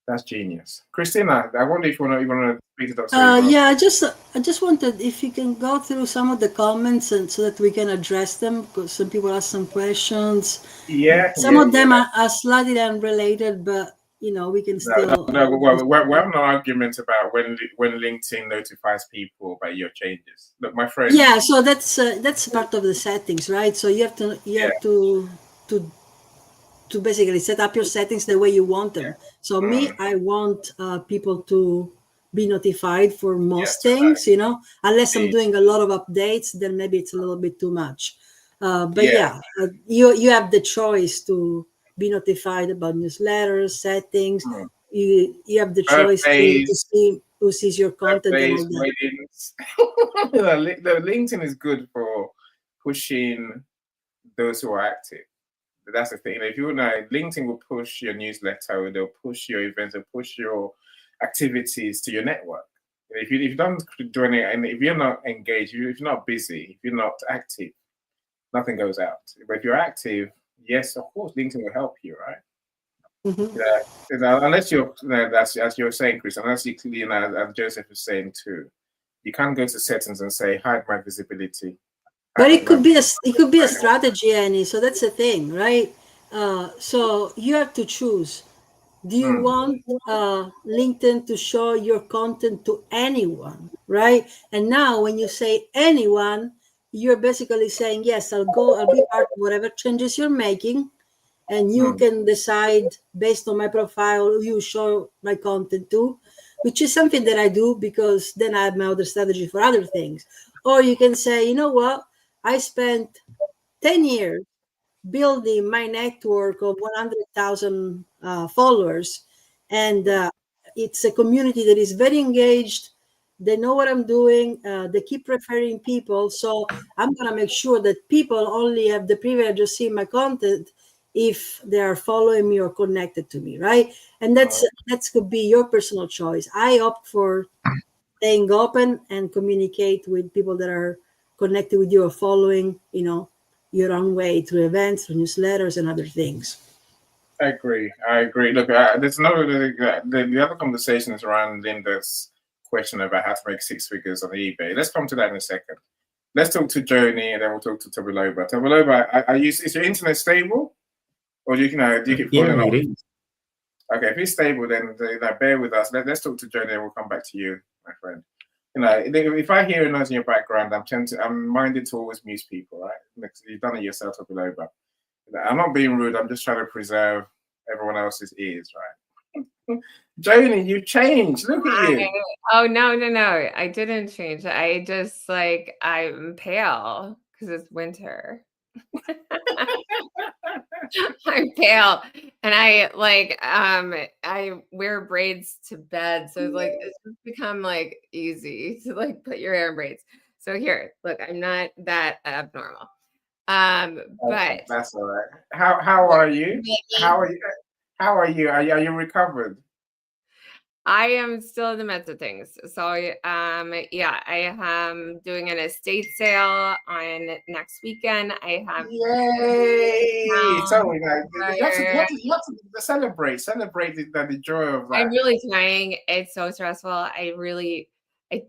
That's genius. Christina, I wonder if you want to speak to Dr. Yvonne. Yeah, I just wanted if you can go through some of the comments and so that we can address them, because some people ask some questions. Yeah. Some of them are slightly unrelated, but we can still. We're having an argument about when LinkedIn notifies people about your changes. Look, my friend. Yeah, so that's part of the settings, right? So you have to basically set up your settings the way you want them. So I want people to be notified for most things, unless I'm doing a lot of updates, then maybe it's a little bit too much. You have the choice to be notified about newsletters, settings. You have the choice to see who sees your content and all that. The LinkedIn is good for pushing those who are active. That's the thing. If LinkedIn will push your newsletter, they'll push your events, they'll push your activities to your network. If you don't do any, and if you're not engaged, if you're not busy, if you're not active, nothing goes out. But if you're active, yes, of course, LinkedIn will help you, right? Mm-hmm. Unless you're, as you're saying, Chris, unless you clearly, as Joseph is saying too, you can't go to settings and say hide my visibility. But it could be a strategy, Annie. So that's the thing, right? So you have to choose. Do you Mm, want LinkedIn to show your content to anyone, right? And now, when you say anyone, you're basically saying, yes, I'll be part of whatever changes you're making, and you mm. can decide based on my profile who you show my content to, which is something that I do because then I have my other strategy for other things. Or you can say, you know what, I spent 10 years building my network of 100,000 followers. And it's a community that is very engaged. They know what I'm doing. They keep referring people. So I'm going to make sure that people only have the privilege of seeing my content if they are following me or connected to me, right? And that's could be your personal choice. I opt for staying open and communicate with people that are connected with you or following, your own way through events, through newsletters, and other things. I agree. I agree. Look, there's another the other conversation is around Linda's question about how to make six figures on eBay. Let's come to that in a second. Let's talk to Joni and then we'll talk to Tobiloba. Tobiloba, is your internet stable, or do you keep Yeah, falling it off? is. Okay, if it's stable, then bear with us. Let's talk to Joni and we'll come back to you, my friend. If I hear a noise in your background, I'm minded to always mute people, right? You've done it yourself, Tobiloba. I'm not being rude. I'm just trying to preserve everyone else's ears, right? Joni, you changed. Look at you. Oh, no, no, no. I didn't change. I just I'm pale because it's winter. I'm pale and I wear braids to bed. So it's just become easy to put your hair in braids. So here, look, I'm not that abnormal. But That's all right. How are you? How are you? How are you? Are you recovered? I am still in the midst of things. So, yeah, I am doing an estate sale on next weekend. I have Yay! So you buyer. have to celebrate the joy of I'm that. really trying. It's so stressful. I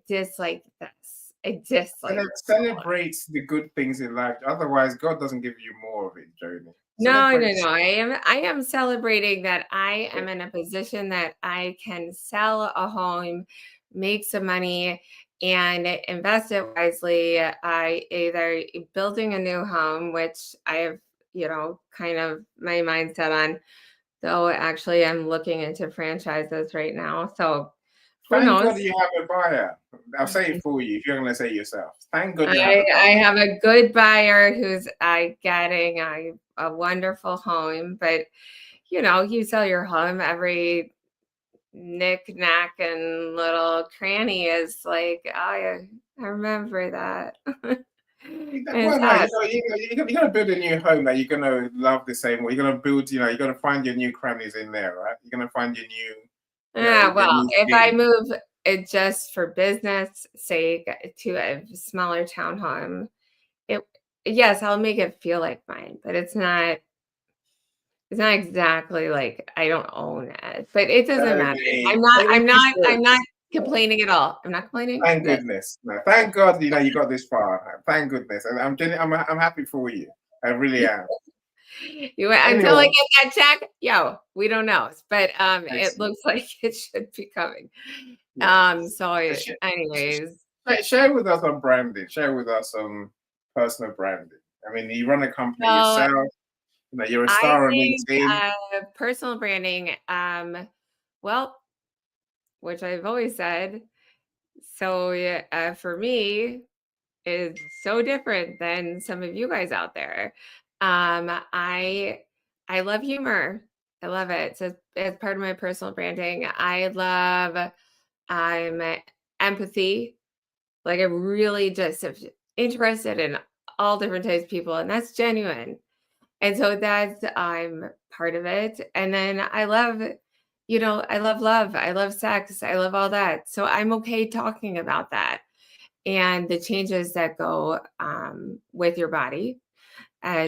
dislike this. I And dislike then this. celebrate the good things in life. Otherwise, God doesn't give you more of it, Joni. No, no, Celebrate. no. I am celebrating that I am in a position that I can sell a home, make some money, and invest it wisely. I either building a new home, which I have, kind of my mindset on, though actually I'm looking into franchises right now. So who Thank knows? God you have a buyer. I'll say it for you if you're going to say it yourself. Thank God you have a I buyer. have a good buyer who's getting a wonderful home, but you sell your home, every knick knack and little cranny is like, oh, I remember that. And it's Well, no, sad. you're gonna build a new home that you're gonna love the same way. You're gonna build, you're gonna find your new crannies in there, right? You're gonna find your new, Yeah, your well, new if I thing. move it just for business sake to a smaller townhome, it yes, I'll make it feel like mine, but it's not exactly like I don't own it, but it doesn't matter. Okay. I'm not Well, I'm this not I'm works. not complaining at all. I'm not complaining. Thank Good. goodness. No, thank God, you got this far. Thank goodness. And I'm happy for you. I really am. Until I Anyway, get that check, we don't know. But it excellent. looks like it should be coming. Yeah. So anyways, Share with us on branding. Share with us on personal branding. I mean, you run a company well, yourself. You're a I star on think LinkedIn. personal branding, well, which I've always said. So for me, is so different than some of you guys out there. I love humor. I love it. So it's part of my personal branding. I love empathy. Like I'm really just interested in all different types of people, and that's genuine. And so that's I'm part of it. And then I love, I love love. I love sex. I love all that. So I'm okay talking about that and the changes that go with your body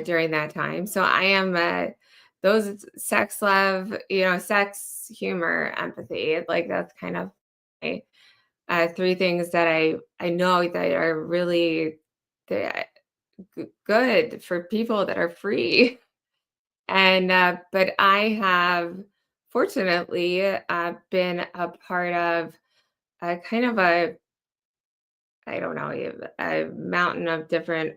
during that time. So I am those sex, love, sex, humor, empathy. Like that's kind of my three things that I know that are really good for people that are free. And but I have fortunately been a part of a kind of a, I don't know, a mountain of different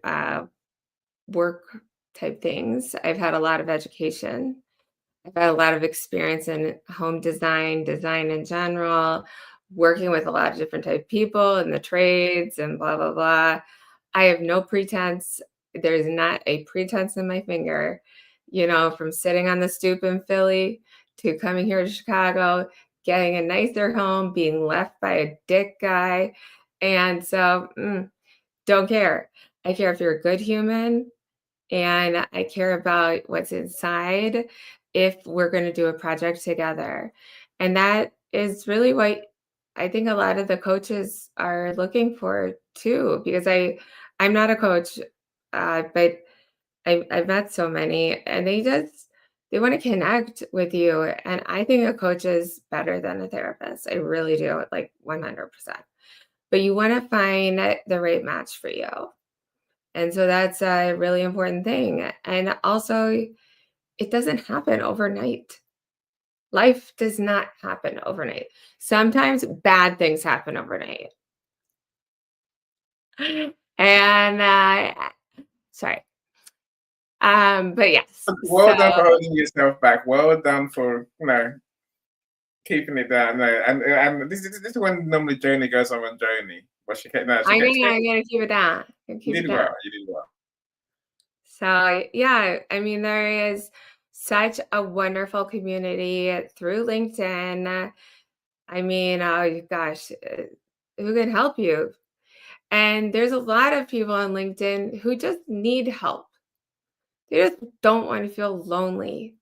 work type things. I've had a lot of education. I've had a lot of experience in home design, design in general, working with a lot of different type of people in the trades and blah, blah, blah. I have no pretense. There's not a pretense in my finger, you know, from sitting on the stoop in Philly to coming here to Chicago, getting a nicer home, being left by a dick guy. And so, don't care. I care if you're a good human, and I care about what's inside if we're going to do a project together. And that is really what I think a lot of the coaches are looking for too, because I'm not a coach, but I've met so many, and they want to connect with you. And I think a coach is better than a therapist. I really do, like 100%. But you want to find the right match for you. And so that's a really important thing. And also, it doesn't happen overnight. Life does not happen overnight. Sometimes bad things happen overnight. And sorry. But yes. Well done for holding yourself back. Well done for keeping it down. No, and this is when normally Joni goes on Joni, but she can't. No, I'm gonna keep it down. You did well. You did well. So yeah, I mean, there is such a wonderful community through LinkedIn. I mean, oh gosh, who can help you? And there's a lot of people on LinkedIn who just need help. They just don't want to feel lonely.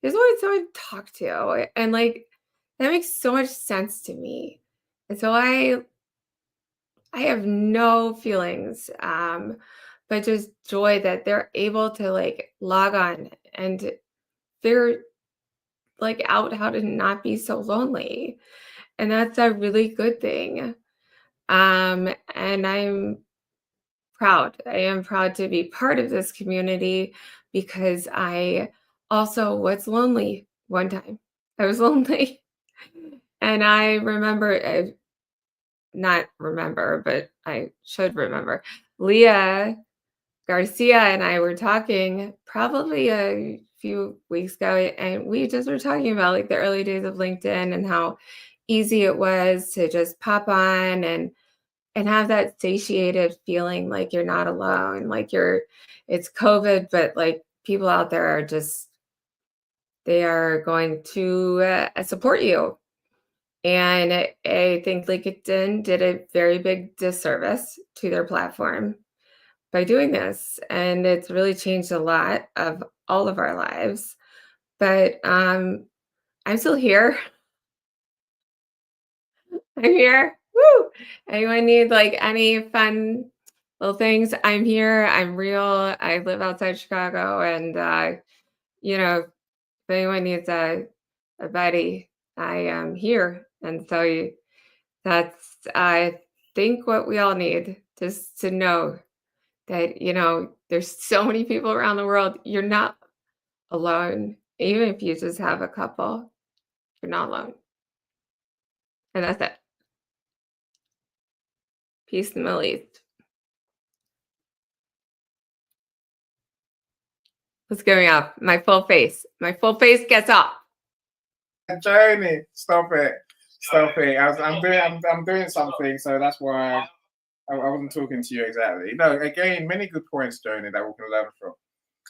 There's always someone to talk to. And like, that makes so much sense to me. And so I have no feelings, but just joy that they're able to like log on and figure like out how to not be so lonely. And that's a really good thing. And I'm proud. I am proud to be part of this community because I also was lonely one time. I was lonely. And I remember, not remember, but I should remember. Leah Garcia and I were talking probably a few weeks ago, and we just were talking about like the early days of LinkedIn and how easy it was to just pop on and have that satiated feeling like you're not alone, like it's COVID, but like people out there are just, they are going to support you. And I think LinkedIn did a very big disservice to their platform by doing this. And it's really changed a lot of all of our lives. But I'm still here. I'm here. Woo! Anyone need like any fun little things? I'm here. I'm real. I live outside Chicago. And, you know, if anyone needs a buddy, I am here. And so that's, I think, what we all need, just to know that, you know, there's so many people around the world. You're not alone. Even if you just have a couple, you're not alone. And that's it. Peace in the Middle East. What's going up? My full face. My full face gets up. Joni, stop it. Stop it. I'm doing something, so that's why I wasn't talking to you exactly. No, again, many good points, Joni, that we can learn from.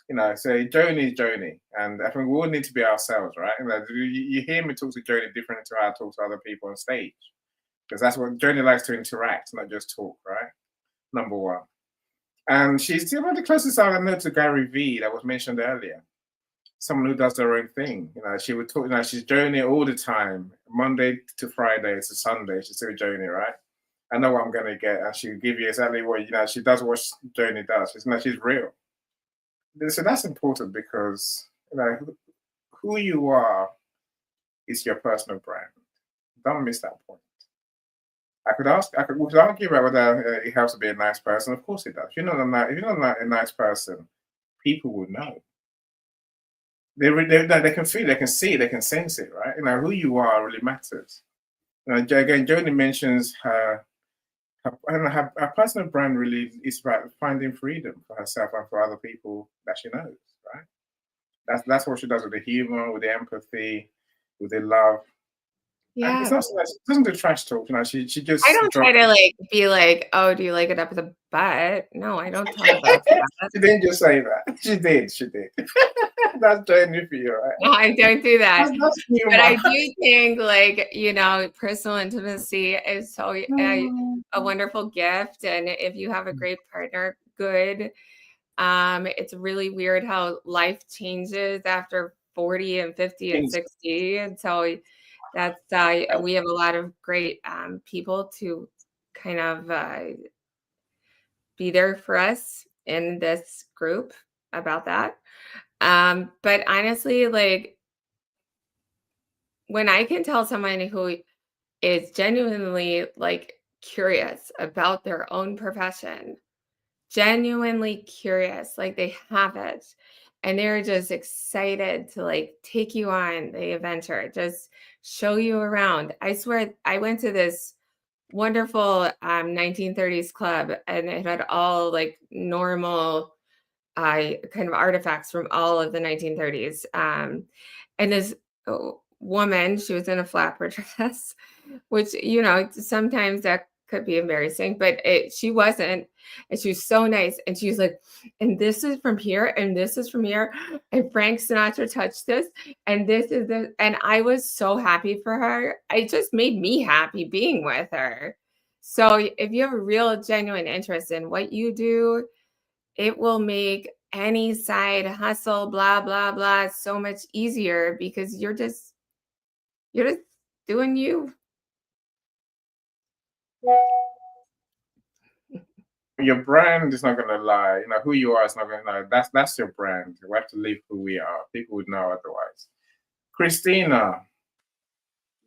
You know, so Joni is Joni, and I think we all need to be ourselves, right? You know, you hear me talk to Joni different to how I talk to other people on stage, because that's what Joni likes, to interact, not just talk, right? Number one. And she's one of the closest I know to Gary Vee that was mentioned earlier. Someone who does their own thing. You know, she would talk, you know, she's Joni all the time, Monday to Friday to Sunday. She's still Joni, right? I know what I'm going to get. And she'll give you exactly what, you know, she does what Joni does. She's real. So that's important because, you know, who you are is your personal brand. Don't miss that point. We could argue about whether it helps to be a nice person. Of course it does. If you're not a nice person, people will know. they can feel, they can see, they can sense it, right? Who you are really matters. Again, Joni mentions her personal brand really is about finding freedom for herself and for other people that she knows, right? That's what she does with the humor, with the empathy, with the love. And it's Yeah. not so much, it doesn't do trash talk, she I just don't try drops. to like be like, oh, do you like it up the butt? No, I don't talk about that. She didn't just say that. She did. That's Joni for you, right? No, I don't do that. That's But I humor. do think, like, personal intimacy is so a wonderful gift. And if you have a great partner, good. It's really weird how life changes after 40 and 50 and 60. And so that's we have a lot of great people to kind of be there for us in this group about that. But honestly, like, when I can tell someone who is genuinely like curious about their own profession, genuinely curious, like they have it, and they're just excited to like take you on the adventure, just show you around. I swear, I went to this wonderful 1930s club, and it had all like normal kind of artifacts from all of the 1930s. And this woman, she was in a flapper dress, which, sometimes that could be embarrassing, but she wasn't. And she was so nice. And she was like, and this is from here, and this is from here. And Frank Sinatra touched this, and this is this. And I was so happy for her. It just made me happy being with her. So if you have a real genuine interest in what you do, it will make any side hustle, blah, blah, blah, so much easier because you're just doing you. Your brand is not gonna lie. Who you are is not gonna lie. That's your brand. We have to live who we are. People would know otherwise. Christina,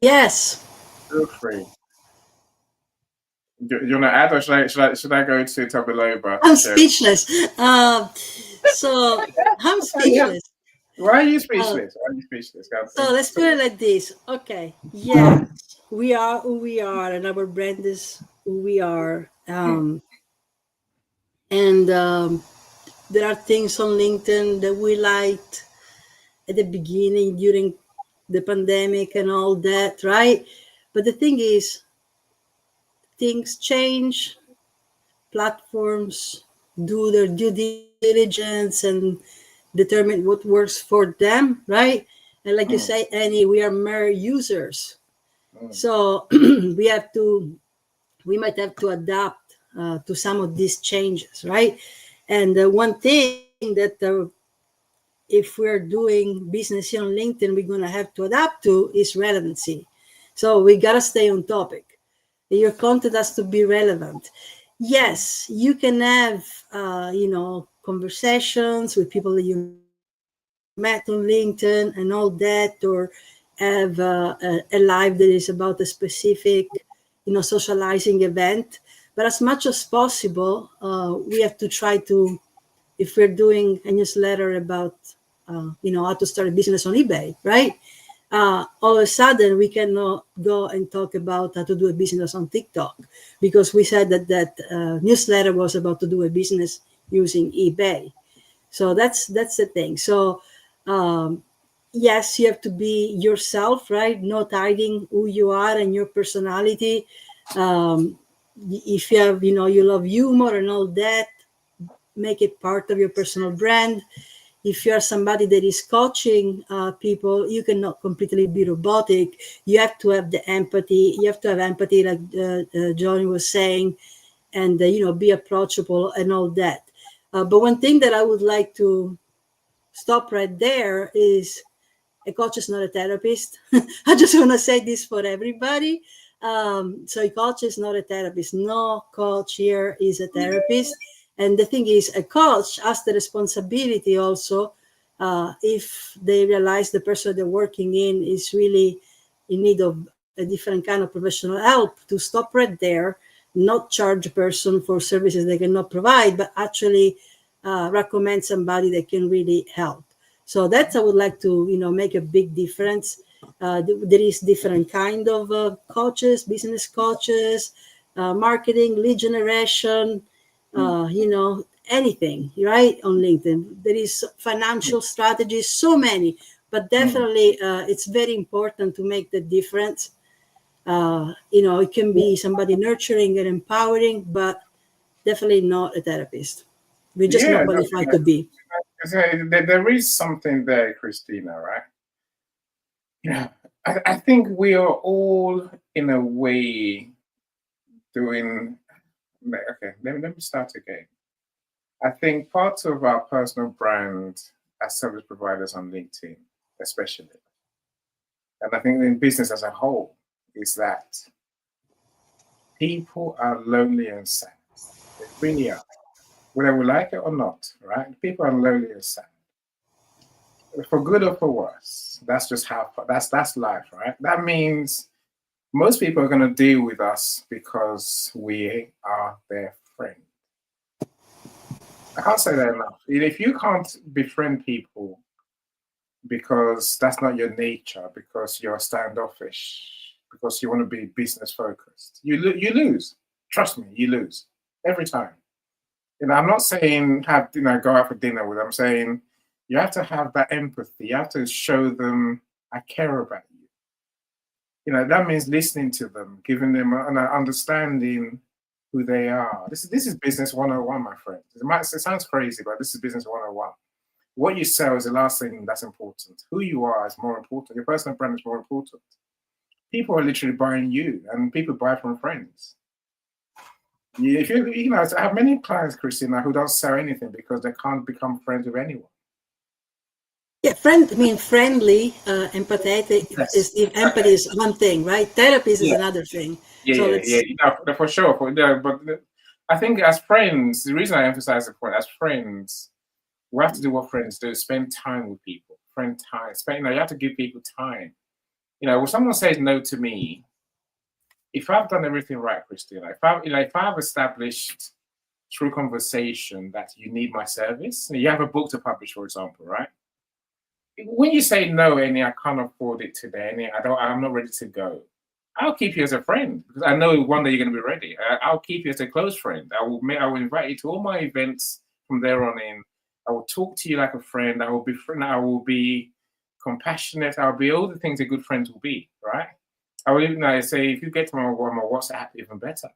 Yes. feel free. Do you want to add, or should I go to Tabiloba? I'm speechless. So I'm speechless. Why are you speechless? Why are you speechless? So let's put it like this. Okay. Yeah, we are who we are, and our brand is who we are. And there are things on LinkedIn that we liked at the beginning during the pandemic and all that, right? But the thing is, things change, platforms do their due diligence and determine what works for them, right? And like you say, Annie, we are mere users. So we might have to adapt to some of these changes, right? And one thing that if we're doing business here on LinkedIn, we're going to have to adapt to is relevancy. So we got to stay on topic. Your content has to be relevant. Yes, you can have, conversations with people that you met on LinkedIn and all that, or have a live that is about a specific, socializing event. But as much as possible, we have to try to, if we're doing a newsletter about, how to start a business on eBay, right? All of a sudden, we cannot go and talk about how to do a business on TikTok because we said that newsletter was about to do a business using eBay. So that's the thing. So yes, you have to be yourself, right? Not hiding who you are and your personality. If you have, you love humor and all that, make it part of your personal brand. If you're somebody that is coaching people, you cannot completely be robotic. You have to have the empathy. You have to have empathy, like Johnny was saying, and be approachable and all that. But one thing that I would like to stop right there is a coach is not a therapist. I just want to say this for everybody. So a coach is not a therapist. No coach here is a therapist. And the thing is, a coach has the responsibility also, if they realize the person they're working in is really in need of a different kind of professional help, to stop right there, not charge a person for services they cannot provide, but actually recommend somebody that can really help. So that's I would like to make a big difference. There is different kind of coaches, business coaches, marketing, lead generation, anything, right, on LinkedIn. There is financial strategies, so many, but definitely it's very important to make the difference. It can be somebody nurturing and empowering, but definitely not a therapist. We're just Yeah, not qualified to be. there is something there, Christina, right? Yeah, I think we are all in a way doing. Okay, let me start again. I think part of our personal brand as service providers on LinkedIn, especially, and I think in business as a whole, is that people are lonely and sad. They really are, whether we like it or not, right? People are lonely and sad, for good or for worse. That's just how that's life, right? That means most people are going to deal with us because we are their friend. I can't say that enough. If you can't befriend people because that's not your nature, because you're standoffish, because you want to be business focused, you lose. Trust me, you lose every time. I'm not saying go out for dinner with them. I'm saying you have to have that empathy. You have to show them I care about you. That means listening to them, giving them an understanding who they are. This is business 101, my friend. It sounds crazy, but this is business 101. What you sell is the last thing that's important. Who you are is more important. Your personal brand is more important. People are literally buying you, and people buy from friends. If I have many clients, Christina, who don't sell anything because they can't become friends with anyone. Yeah, friendly, empathetic. Yes. Empathy is one thing, right? Therapist is another thing. For sure. But I think as friends, the reason I emphasize the point, as friends, we have to do what friends do: spend time with people. Friend time. You have to give people time. When someone says no to me, if I've done everything right, Christina, if I've established through conversation that you need my service, you have a book to publish, for example, right? When you say no, Annie, I can't afford it today, Annie, I'm not ready to go. I'll keep you as a friend because I know one day you're going to be ready. I'll keep you as a close friend. I will invite you to all my events from there on in. I will talk to you like a friend. I will be I will be compassionate. I'll be all the things a good friend will be, right? I will even say, if you get to my WhatsApp, even better.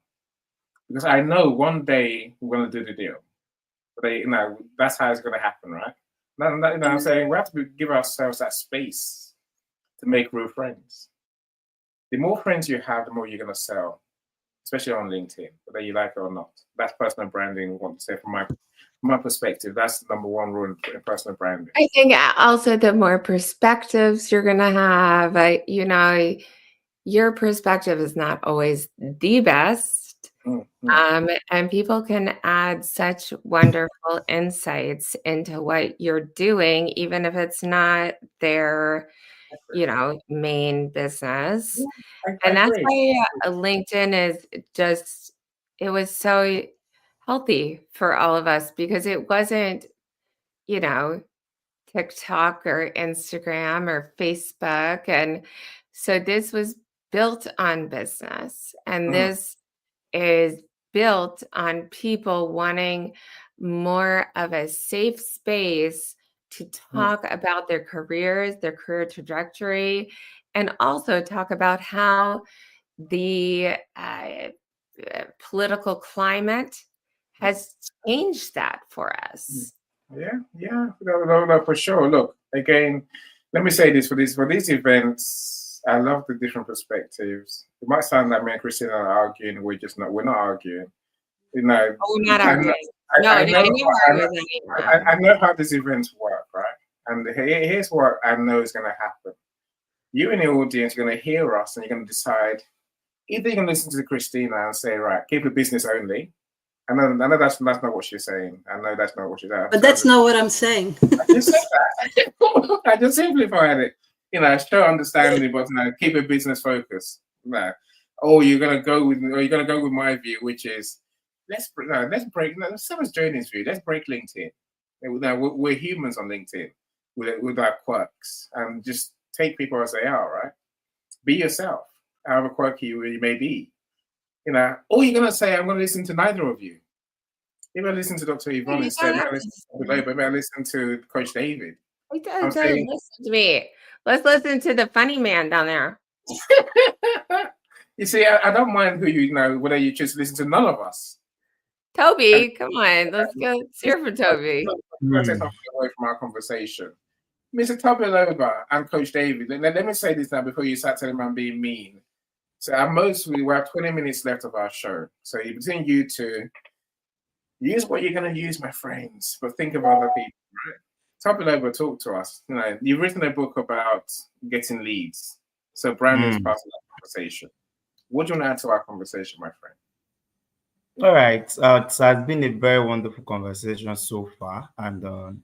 Because I know one day we're going to do the deal. But that's how it's going to happen, right? I'm saying we have to give ourselves that space to make real friends. The more friends you have, the more you're going to sell, especially on LinkedIn, whether you like it or not. That's personal branding. I want to say from my perspective, that's the number one rule in personal branding. I think also the more perspectives you're going to have, your perspective is not always the best. And people can add such wonderful insights into what you're doing, even if it's not their, main business. And that's why LinkedIn it was so healthy for all of us because it wasn't, TikTok or Instagram or Facebook. And so this was built on business. And this is built on people wanting more of a safe space to talk about their careers, their career trajectory, and also talk about how the political climate has changed that for us. Yeah, no, for sure. Look, again, let me say this for these events, I love the different perspectives. It might sound like me and Christina are arguing. We're not arguing. We're not arguing. I know how these events work, right? And here's what I know is going to happen. You in the audience are going to hear us, and you're going to decide. Either you can listen to Christina and say, right, keep it business only. I know that's not what she's saying. I know that's not what she's saying. But that's not what I'm saying. I just said that. I just simplified it. Show understanding, but keep a business focus. You're gonna go with my view, which is let's break. Someone's joining this view. Let's break LinkedIn. We're humans on LinkedIn. with our quirks, and just take people as they are, right? Be yourself, however quirky you may be. You know, or you're gonna say, I'm gonna listen to neither of you. Maybe I listen to Dr. Yvonne You instead. don't Maybe have I to. listen to Globe. Maybe I listen to Coach David. He I'm doesn't saying, listen to me. Let's listen to the funny man down there. you see, I don't mind who you know, whether you just listen to none of us. Toby, come on. Let's go. Let's hear for Toby. Let's take something away from our conversation. Mr. Tobiloba and Coach David, let me say this now before you start telling me I'm being mean. So at most, we have 20 minutes left of our show. So between you two, use what you're going to use, my friends, but think of other people, right? Tobiloba, talk to us. You know, you've written a book about getting leads. So branding is part of that conversation. What do you want to add to our conversation, my friend? All right. It has been a very wonderful conversation so far. And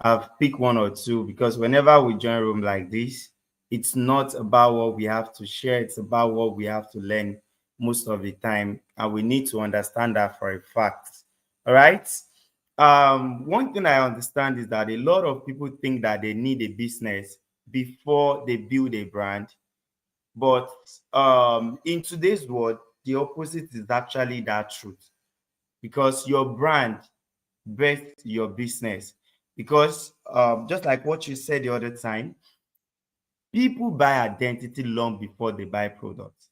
I've picked one or two because whenever we join a room like this, it's not about what we have to share. It's about what we have to learn most of the time. And we need to understand that for a fact. All right. One thing I understand is that a lot of people think that they need a business before they build a brand. But in today's world, the opposite is actually that truth, because your brand births your business. Because just like what you said the other time, people buy identity long before they buy products.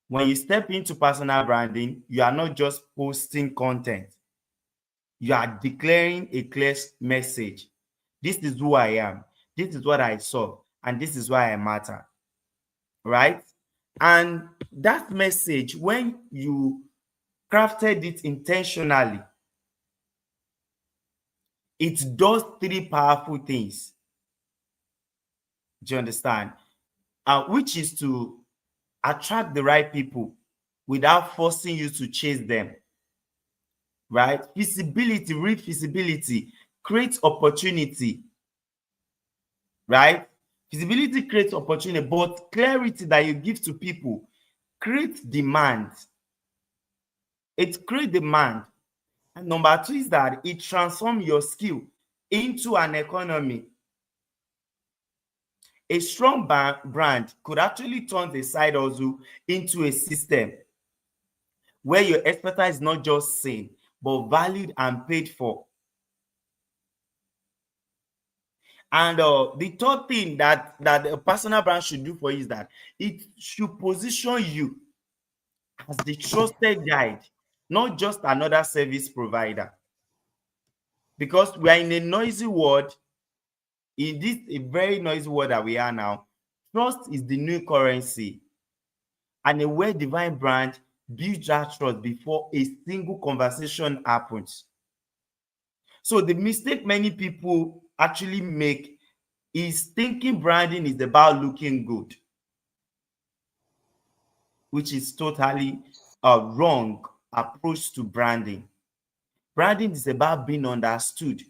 When you step into personal branding, you are not just posting content. You are declaring a clear message. This is who I am. This is what I saw. And this is why I matter. Right? And that message, when you crafted it intentionally, it does three powerful things. Do you understand? Which is to attract the right people without forcing you to chase them. Right? Visibility, real visibility creates opportunity. Right? Visibility creates opportunity, but clarity that you give to people creates demand. It creates demand. And number two is that it transforms your skill into an economy. A strong brand could actually turn a side hustle into a system where your expertise is not just seen, but valued and paid for. And the third thing that a personal brand should do for you is that it should position you as the trusted guide, not just another service provider. Because we are in a noisy world, in this a very noisy world that we are now, trust is the new currency. And a well-defined brand builds that trust before a single conversation happens. So the mistake many people actually make is thinking branding is about looking good, which is totally a wrong approach to branding. Branding is about being understood.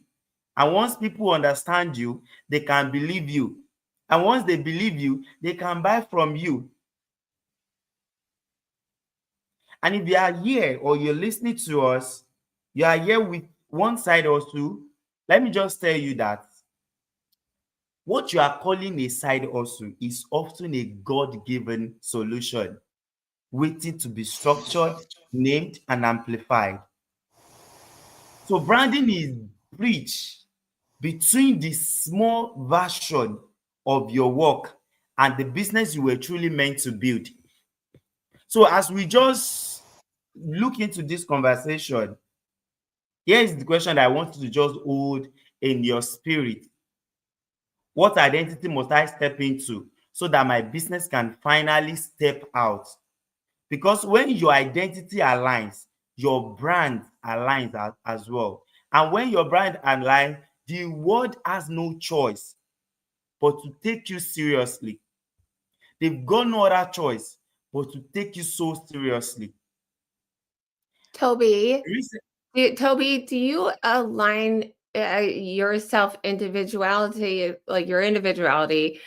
And once people understand you, they can believe you. And once they believe you, they can buy from you. And if you are here or you're listening to us, you are here with one side or two, let me just tell you that what you are calling a side hustle is often a God-given solution, waiting to be structured, named, and amplified. So branding is bridge between the small version of your work and the business you were truly meant to build. So as we just look into this conversation, here is the question that I want you to just hold in your spirit. What identity must I step into so that my business can finally step out? Because when your identity aligns, your brand aligns as well. And when your brand aligns, the world has no choice but to take you seriously. They've got no other choice but to take you so seriously. Toby, do you align your self-individuality, like your individuality,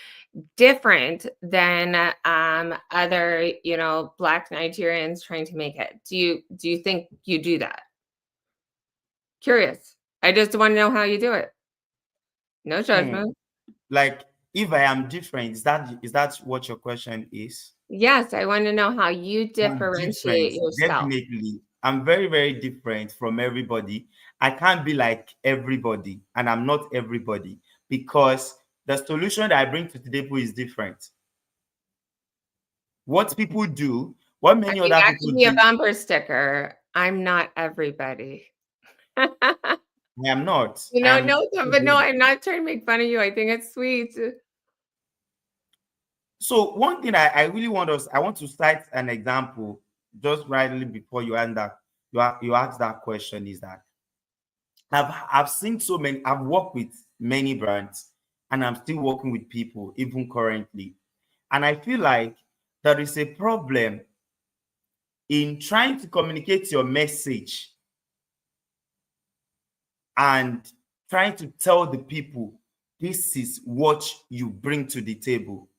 different than other, Black Nigerians trying to make it? Do you think you do that? Curious. I just want to know how you do it. No judgment. Like, if I am different, is that what your question is? Yes, I want to know how you I'm different, differentiate yourself. definitely. I'm very, very different from everybody. I can't be like everybody, and I'm not everybody, because the solution that I bring to the table is different. What people do, what I many mean, other that people could be a do, bumper sticker. I'm not everybody. I am not. You I know, am. no, but no, I'm not trying to make fun of you. I think it's sweet. So one thing I really I want to cite an example just rightly before you end that you ask that question, is that I've seen so many, I've worked with many brands, and I'm still working with people even currently. And I feel like there is a problem in trying to communicate your message and trying to tell the people this is what you bring to the table.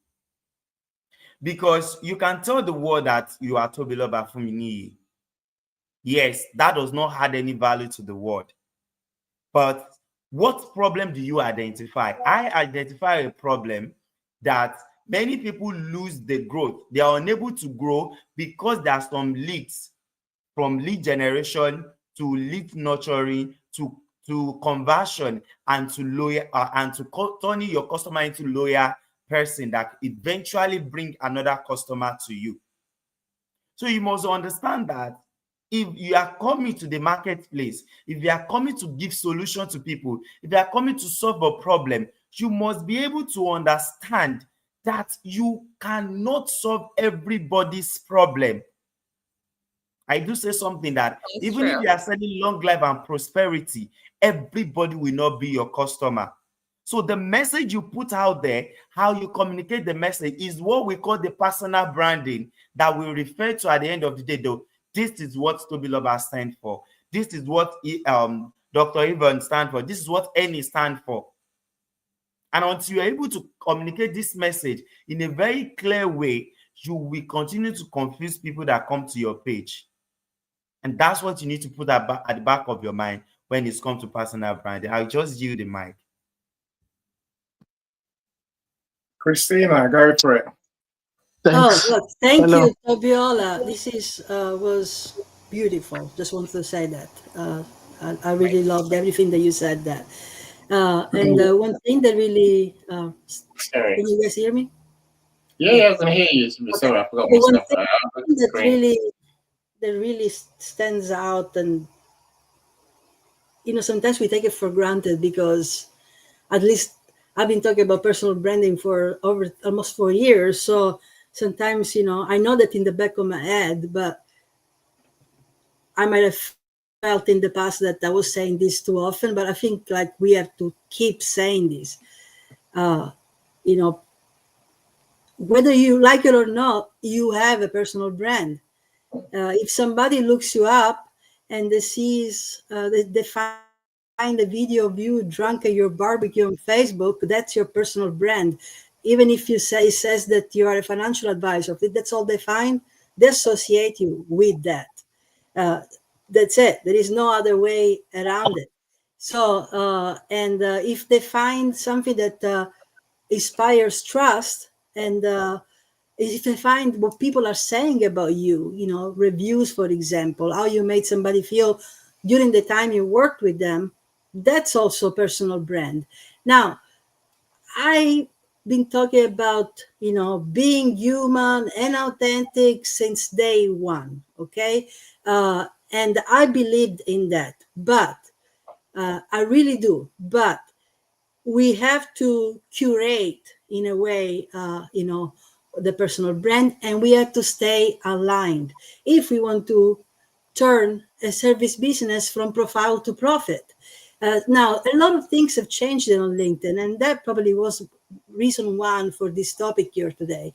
Because you can tell the world that you are Tobiloba Fumini. Yes, that does not add any value to the world. But what problem do you identify? I identify a problem that many people lose the growth. They are unable to grow because there are some leads, from lead generation to lead nurturing to conversion, and to loyal and to turning your customer into loyal person that eventually bring another customer to you. So you must understand that if you are coming to the marketplace, if you are coming to give solution to people, if you are coming to solve a problem, you must be able to understand that you cannot solve everybody's problem. I do say something that That's even if true. you are selling long life and prosperity, everybody will not be your customer. So the message you put out there, how you communicate the message, is what we call the personal branding that we refer to at the end of the day, though. This is what Tobiloba stands for. This is what Dr. Evan stands for. This is what Annie stands for. And until you're able to communicate this message in a very clear way, you will continue to confuse people that come to your page. And that's what you need to put at the back of your mind when it's come to personal branding. I'll just yield the mic. Christina, go for it. Oh, Thanks. look, thank Hello. you, Fabiola. This is was beautiful. Just want to say that. I really loved everything that you said that. And one thing that really, Sorry. can you guys hear me? Yeah, I can hear you. Okay. Sorry, I forgot The my one stuff. thing that Great. really stands out, and sometimes we take it for granted because at least I've been talking about personal branding for over almost 4 years. So sometimes, I know that in the back of my head, but I might have felt in the past that I was saying this too often, but I think like we have to keep saying this. You know, whether you like it or not, you have a personal brand. If somebody looks you up and they sees, they find a video of you drunk at your barbecue on Facebook, that's your personal brand. Even if you say it says that you are a financial advisor, if that's all they find, they associate you with that. That's it. There is no other way around it. So, and if they find something that inspires trust, and if they find what people are saying about you, reviews, for example, how you made somebody feel during the time you worked with them, that's also personal brand. Now, I've been talking about, being human and authentic since day one. Okay. And I believed in that, but I really do. But we have to curate in a way, the personal brand, and we have to stay aligned if we want to turn a service business from profile to profit. Now, a lot of things have changed on LinkedIn, and that probably was reason one for this topic here today.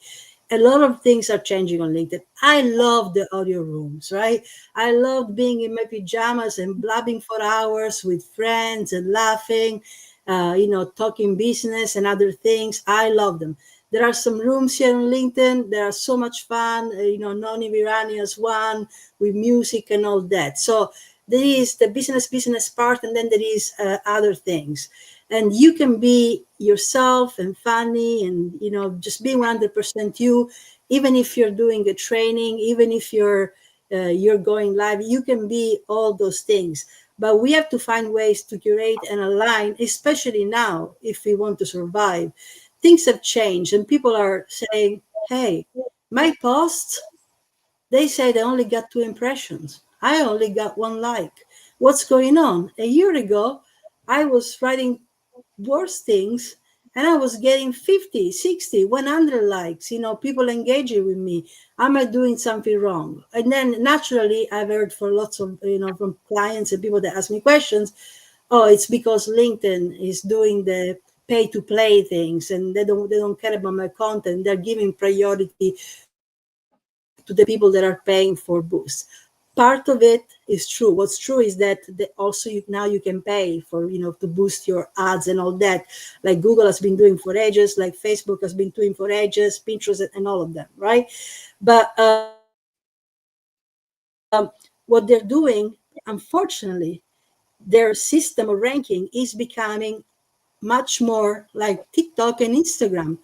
A lot of things are changing on LinkedIn. I love the audio rooms, right? I love being in my pajamas and blabbing for hours with friends and laughing, talking business and other things. I love them. There are some rooms here on LinkedIn. They are so much fun. Noni Virani has one with music and all that. So there is the business part, and then there is other things. and you can be yourself and funny and, you know, just be 100% you, even if you're doing a training, even if you're going live, you can be all those things. But we have to find ways to curate and align, especially now, if we want to survive. Things have changed, and people are saying, hey, my posts, they say they only got 2 impressions. I only got 1 like. What's going on? A year ago, I was writing worse things and I was getting 50, 60, 100 likes, you know, people engaging with me. Am I doing something wrong? And then naturally, I've heard for lots of, you know, from clients and people that ask me questions, oh, it's because LinkedIn is doing the pay to play things and they don't care about my content. They're giving priority to the people that are paying for boosts. Part of it is true. What's true is that also now you can pay for, you know, to boost your ads and all that, like Google has been doing for ages, like Facebook has been doing for ages, Pinterest and all of them, right? But what they're doing, unfortunately, their system of ranking is becoming much more like TikTok and Instagram.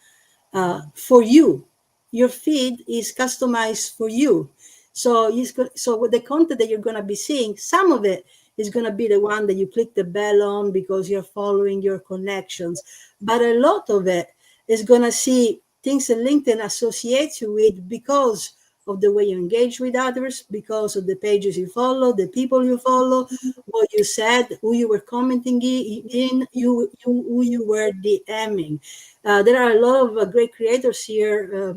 For you, your feed is customized for you. So so with the content that you're going to be seeing, some of it is going to be the one that you click the bell on because you're following your connections, but a lot of it is going to see things that LinkedIn associates you with because of the way you engage with others, because of the pages you follow, the people you follow, what you said, who you were commenting in, who you were DMing. There are a lot of great creators here.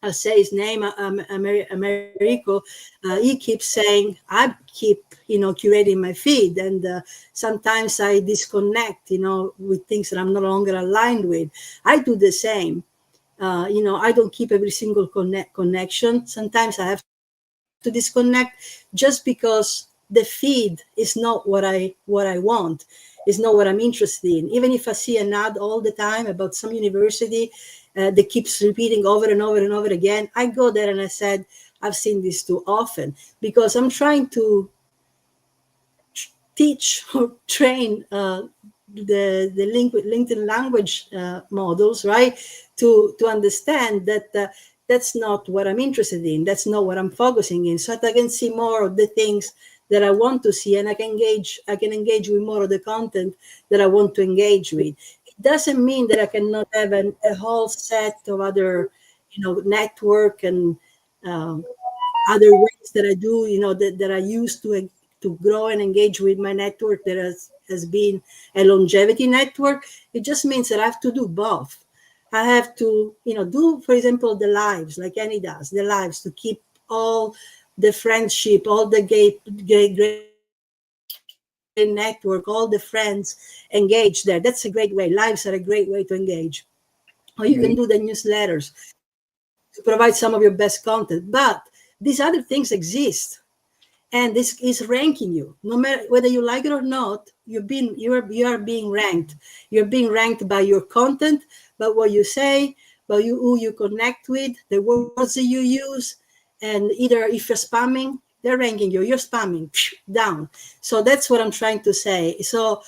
I'll say his name, Americo. He keeps saying, I keep, you know, curating my feed. And sometimes I disconnect, you know, with things that I'm no longer aligned with. I do the same. You know, I don't keep every single connection. Sometimes I have to disconnect just because the feed is not what I want, is not what I'm interested in. Even if I see an ad all the time about some university that keeps repeating over and over and over again, I go there and I said, I've seen this too often, because I'm trying to teach or train the LinkedIn language models, right? To understand that that's not what I'm interested in. That's not what I'm focusing in. So that I can see more of the things that I want to see, and I can engage with more of the content that I want to engage with. It doesn't mean that I cannot have a whole set of other, you know, network and um, other ways that I do, you know, that I use to grow and engage with my network that has been a longevity network. It just means that I have to do both. I have to, you know, do, for example, the lives like Annie does, the lives to keep all the friendship, all the great network, all the friends engaged there. That's a great way. Lives are a great way to engage. Or you can do the newsletters to provide some of your best content. But these other things exist, and this is ranking you. No matter whether you like it or not, you are being ranked. You're being ranked by your content, by what you say, by who you connect with, the words that you use, and either if you're spamming, they're ranking you. You're spamming down. So that's what I'm trying to say. So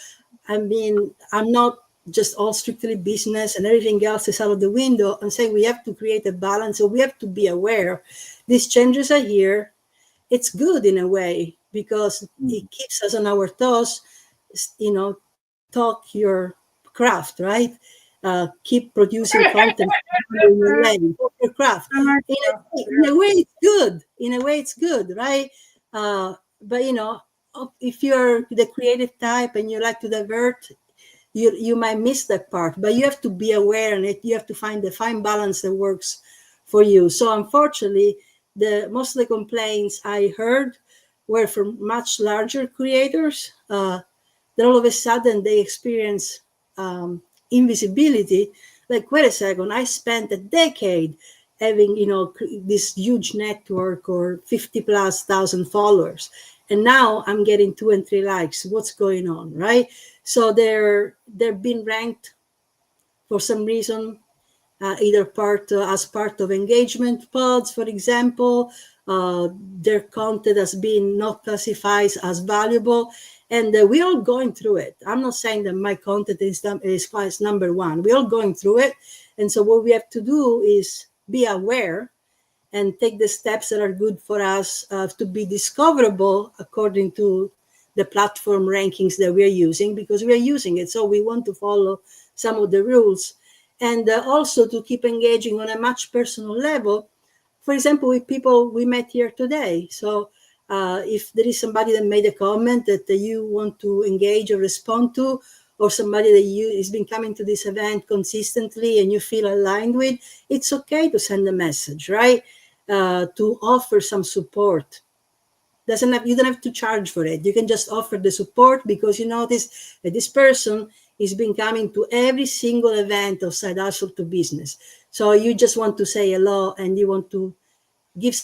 I mean, I'm not just all strictly business and everything else is out of the window. I'm saying we have to create a balance. So we have to be aware these changes are here. It's good in a way because it keeps us on our toes. You know, talk your craft, right? Keep producing content in your lane, talk your craft. In a way, it's good. In a way, it's good, right? But you know, if you're the creative type and you like to divert, you might miss that part. But you have to be aware, and you have to find the fine balance that works for you. So unfortunately, the most of the complaints I heard were from much larger creators that all of a sudden they experience invisibility. Like, wait a second, I spent a decade having, you know, this huge network or 50 plus thousand followers, and now I'm getting 2 and 3 likes. What's going on, right? So they're being ranked for some reason, either as part of engagement pods, for example. Their content has been not classified as valuable, And we're all going through it. I'm not saying that my content is number one. We're all going through it. And so what we have to do is be aware and take the steps that are good for us to be discoverable according to the platform rankings that we're using, because we're using it. So we want to follow some of the rules. And also to keep engaging on a much personal level, for example, with people we met here today. So if there is somebody that made a comment that you want to engage or respond to, or somebody that you has been coming to this event consistently and you feel aligned with, it's okay to send a message, right? To offer some support. You don't have to charge for it. You can just offer the support because you notice that this person has been coming to every single event of Side Hustle to Business. So you just want to say hello and you want to give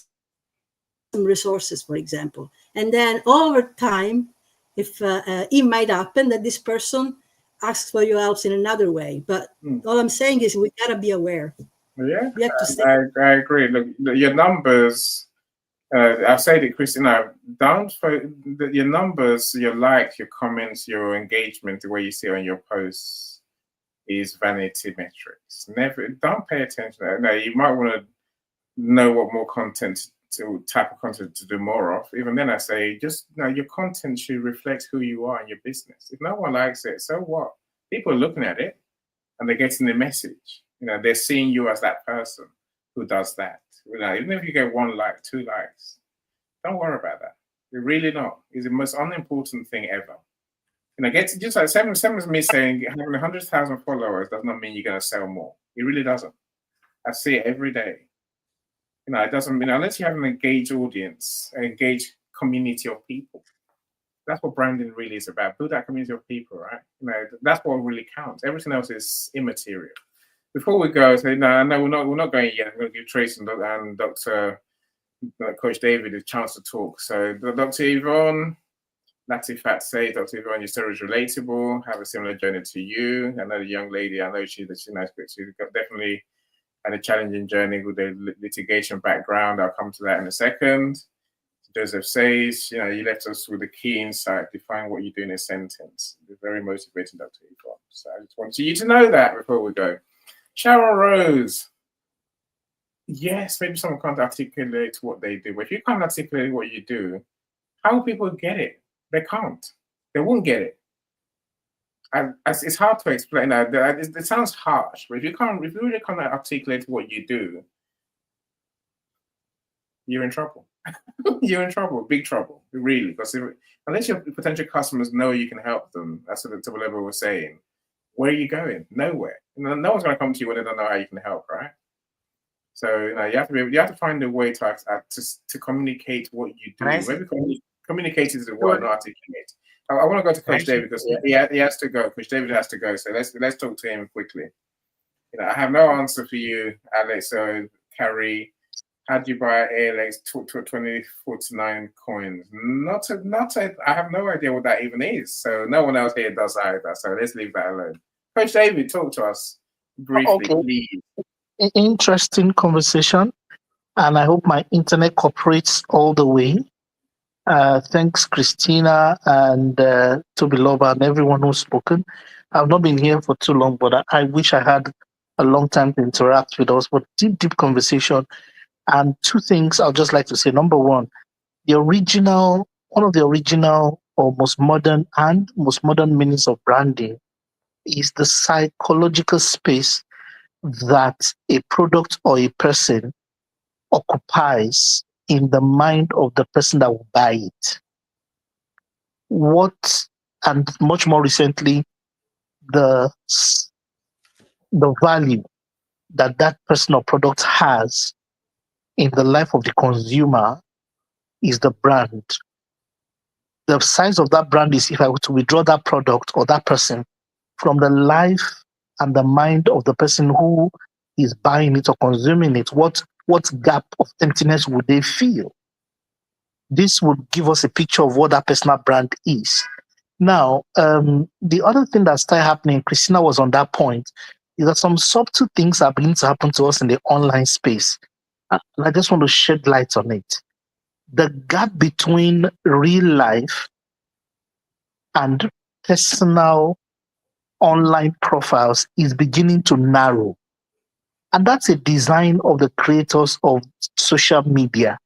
some resources, for example. And then over time, if it might happen that this person asks for your help in another way. But all I'm saying is we gotta be aware. Yeah, We have to stay. I agree. Look, your numbers. I've said it, Christina. Don't your numbers, your likes, your comments, your engagement, the way you see it on your posts, is vanity metrics. Never. Don't pay attention to that. No, you might want to know what more content type of content to do more of. Even then, I say just your content should reflect who you are in your business. If no one likes it, so what? People are looking at it and they're getting the message. They're seeing you as that person who does that. Even if you get 1 like, 2 likes, don't worry about that. You're really not. It's the most unimportant thing ever. Get just like same as me saying having 100,000 followers does not mean you're going to sell more. It really doesn't. I see it every day. It doesn't mean unless you have an engaged audience, an engaged community of people. That's what branding really is about. Build that community of people, right? That's what really counts. Everything else is immaterial. Before we go, no, we're not going yet. I'm going to give Trace and Dr. Coach David a chance to talk. So, Dr. Yvonne, Latifat say, Dr. Yvonne, your story is relatable. Have a similar journey to you. I know the young lady. I know she's nice, but she definitely had a challenging journey with the litigation background. I'll come to that in a second. Joseph says, you left us with a key insight. Define what you do in a sentence. You're very motivating, Dr. Yvonne. So I just wanted you to know that before we go. Cheryl Rose. Yes, maybe someone can't articulate what they do. But if you can't articulate what you do, how will people get it? They can't. They won't get it. It's hard to explain. It sounds harsh, but if you really can't articulate what you do, you're in trouble. You're in trouble, big trouble, really. Because unless your potential customers know you can help them, that's what the level was saying. Where are you going? Nowhere. No one's going to come to you when they don't know how you can help, right? So you have to find a way to communicate what you do. Maybe communicate is the word, not articulate. I want to go to Coach David because he has to go. Coach David has to go. So let's talk to him quickly. I have no answer for you, Alex. So Carrie, how do you buy ALX 2049 coins? I have no idea what that even is. So no one else here does either. So let's leave that alone. Coach David, talk to us briefly, please. Interesting conversation, and I hope my internet cooperates all the way. Thanks, Christina and Tobiloba and everyone who's spoken. I've not been here for too long, but I wish I had a long time to interact with us. But deep conversation. And 2 things I'd just like to say. Number one, one of the original or most modern meanings of branding is the psychological space that a product or a person occupies in the mind of the person that will buy it. And much more recently, the value that person or product has in the life of the consumer is the brand. The size of that brand is if I were to withdraw that product or that person from the life and the mind of the person who is buying it or consuming it, what gap of emptiness would they feel? This would give us a picture of what that personal brand is. Now, the other thing that started happening, Christina was on that point, is that some subtle things are beginning to happen to us in the online space. And I just want to shed light on it. The gap between real life and personal online profiles is beginning to narrow. And that's a design of the creators of social media.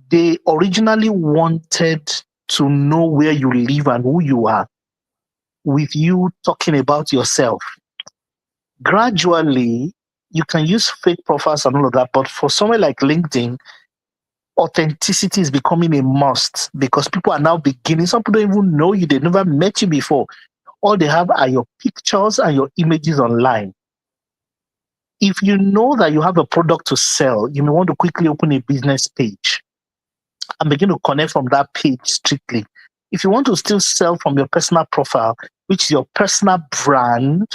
They originally wanted to know where you live and who you are, with you talking about yourself. Gradually, you can use fake profiles and all of that, but for somewhere like LinkedIn, authenticity is becoming a must because people are now beginning. Some people don't even know you, they never met you before. All they have are your pictures and your images online. If you know that you have a product to sell, you may want to quickly open a business page and begin to connect from that page strictly. If you want to still sell from your personal profile, which is your personal brand,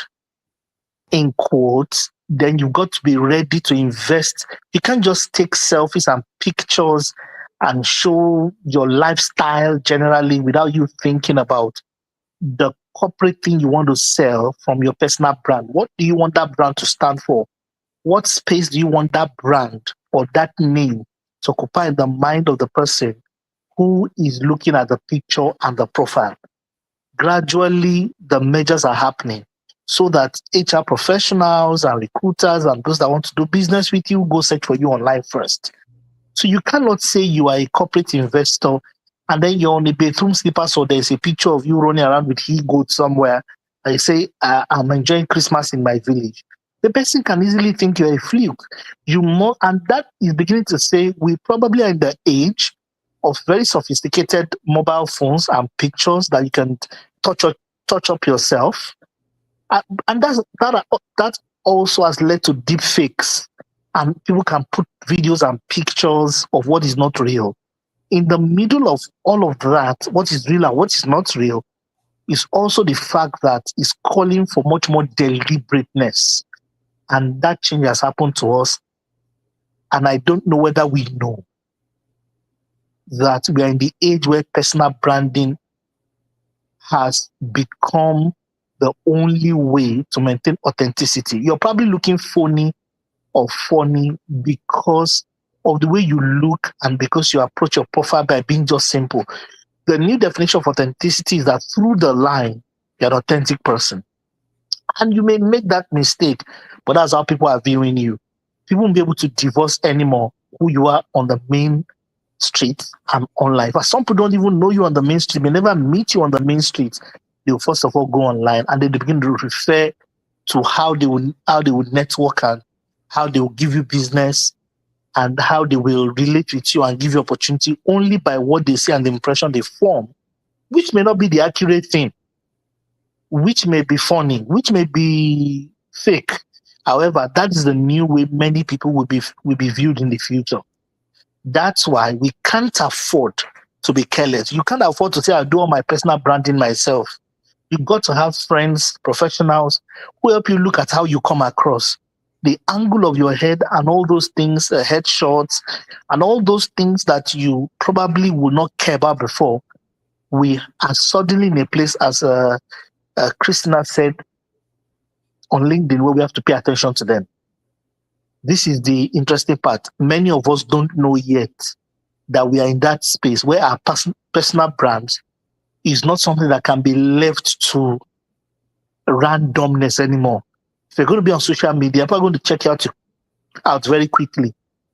in quotes, then you've got to be ready to invest. You can't just take selfies and pictures and show your lifestyle generally without you thinking about the corporate thing you want to sell from your personal brand. What do you want that brand to stand for? What space do you want that brand or that name to occupy in the mind of the person who is looking at the picture and the profile? Gradually, the measures are happening so that HR professionals and recruiters and those that want to do business with you go search for you online first. So you cannot say you are a corporate investor and then you're on a bathroom slippers or there's a picture of you running around with he-goat somewhere and you say, I'm enjoying Christmas in my village. The person can easily think you're a fluke. And that is beginning to say we probably are in the age of very sophisticated mobile phones and pictures that you can touch up yourself. And that also has led to deep fakes. And people can put videos and pictures of what is not real. In the middle of all of that, what is real and what is not real is also the fact that it's calling for much more deliberateness. And that change has happened to us. And I don't know whether we know that we are in the age where personal branding has become the only way to maintain authenticity. You're probably looking phony or funny because of the way you look and because you approach your profile by being just simple. The new definition of authenticity is that through the line, you're an authentic person. And you may make that mistake, but that's how people are viewing you. People won't be able to divorce anymore who you are on the main street and online. But some people don't even know you on the main street, they never meet you on the main street. They'll first of all go online and then they begin to refer to how they would network and how they will give you business and how they will relate with you and give you opportunity only by what they see and the impression they form, which may not be the accurate thing, which may be funny, which may be fake. However, that is the new way many people will be viewed in the future. That's why we can't afford to be careless. You can't afford to say, I'll do all my personal branding myself. You've got to have friends, professionals who help you look at how you come across. The angle of your head and all those things, headshots, and all those things that you probably would not care about before. We are suddenly in a place, as Christina said on LinkedIn, where we have to pay attention to them. This is the interesting part. Many of us don't know yet that we are in that space where our personal brands is not something that can be left to randomness anymore. If you're going to be on social media, people are going to check you out very quickly.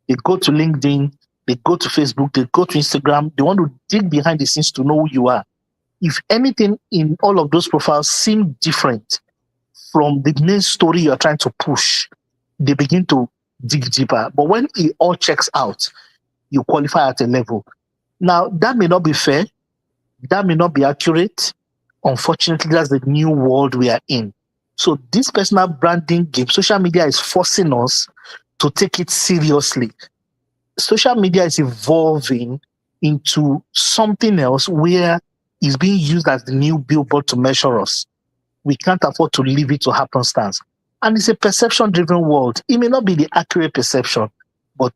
They go to LinkedIn, they go to Facebook, they go to Instagram. They want to dig behind the scenes to know who you are. If anything in all of those profiles seem different from the main story you're trying to push, they begin to dig deeper. But when it all checks out, you qualify at a level. Now, that may not be fair. That may not be accurate. Unfortunately, that's the new world we are in. So this personal branding game, social media is forcing us to take it seriously. Social media is evolving into something else where it's being used as the new billboard to measure us. We can't afford to leave it to happenstance. And it's a perception-driven world. It may not be the accurate perception, but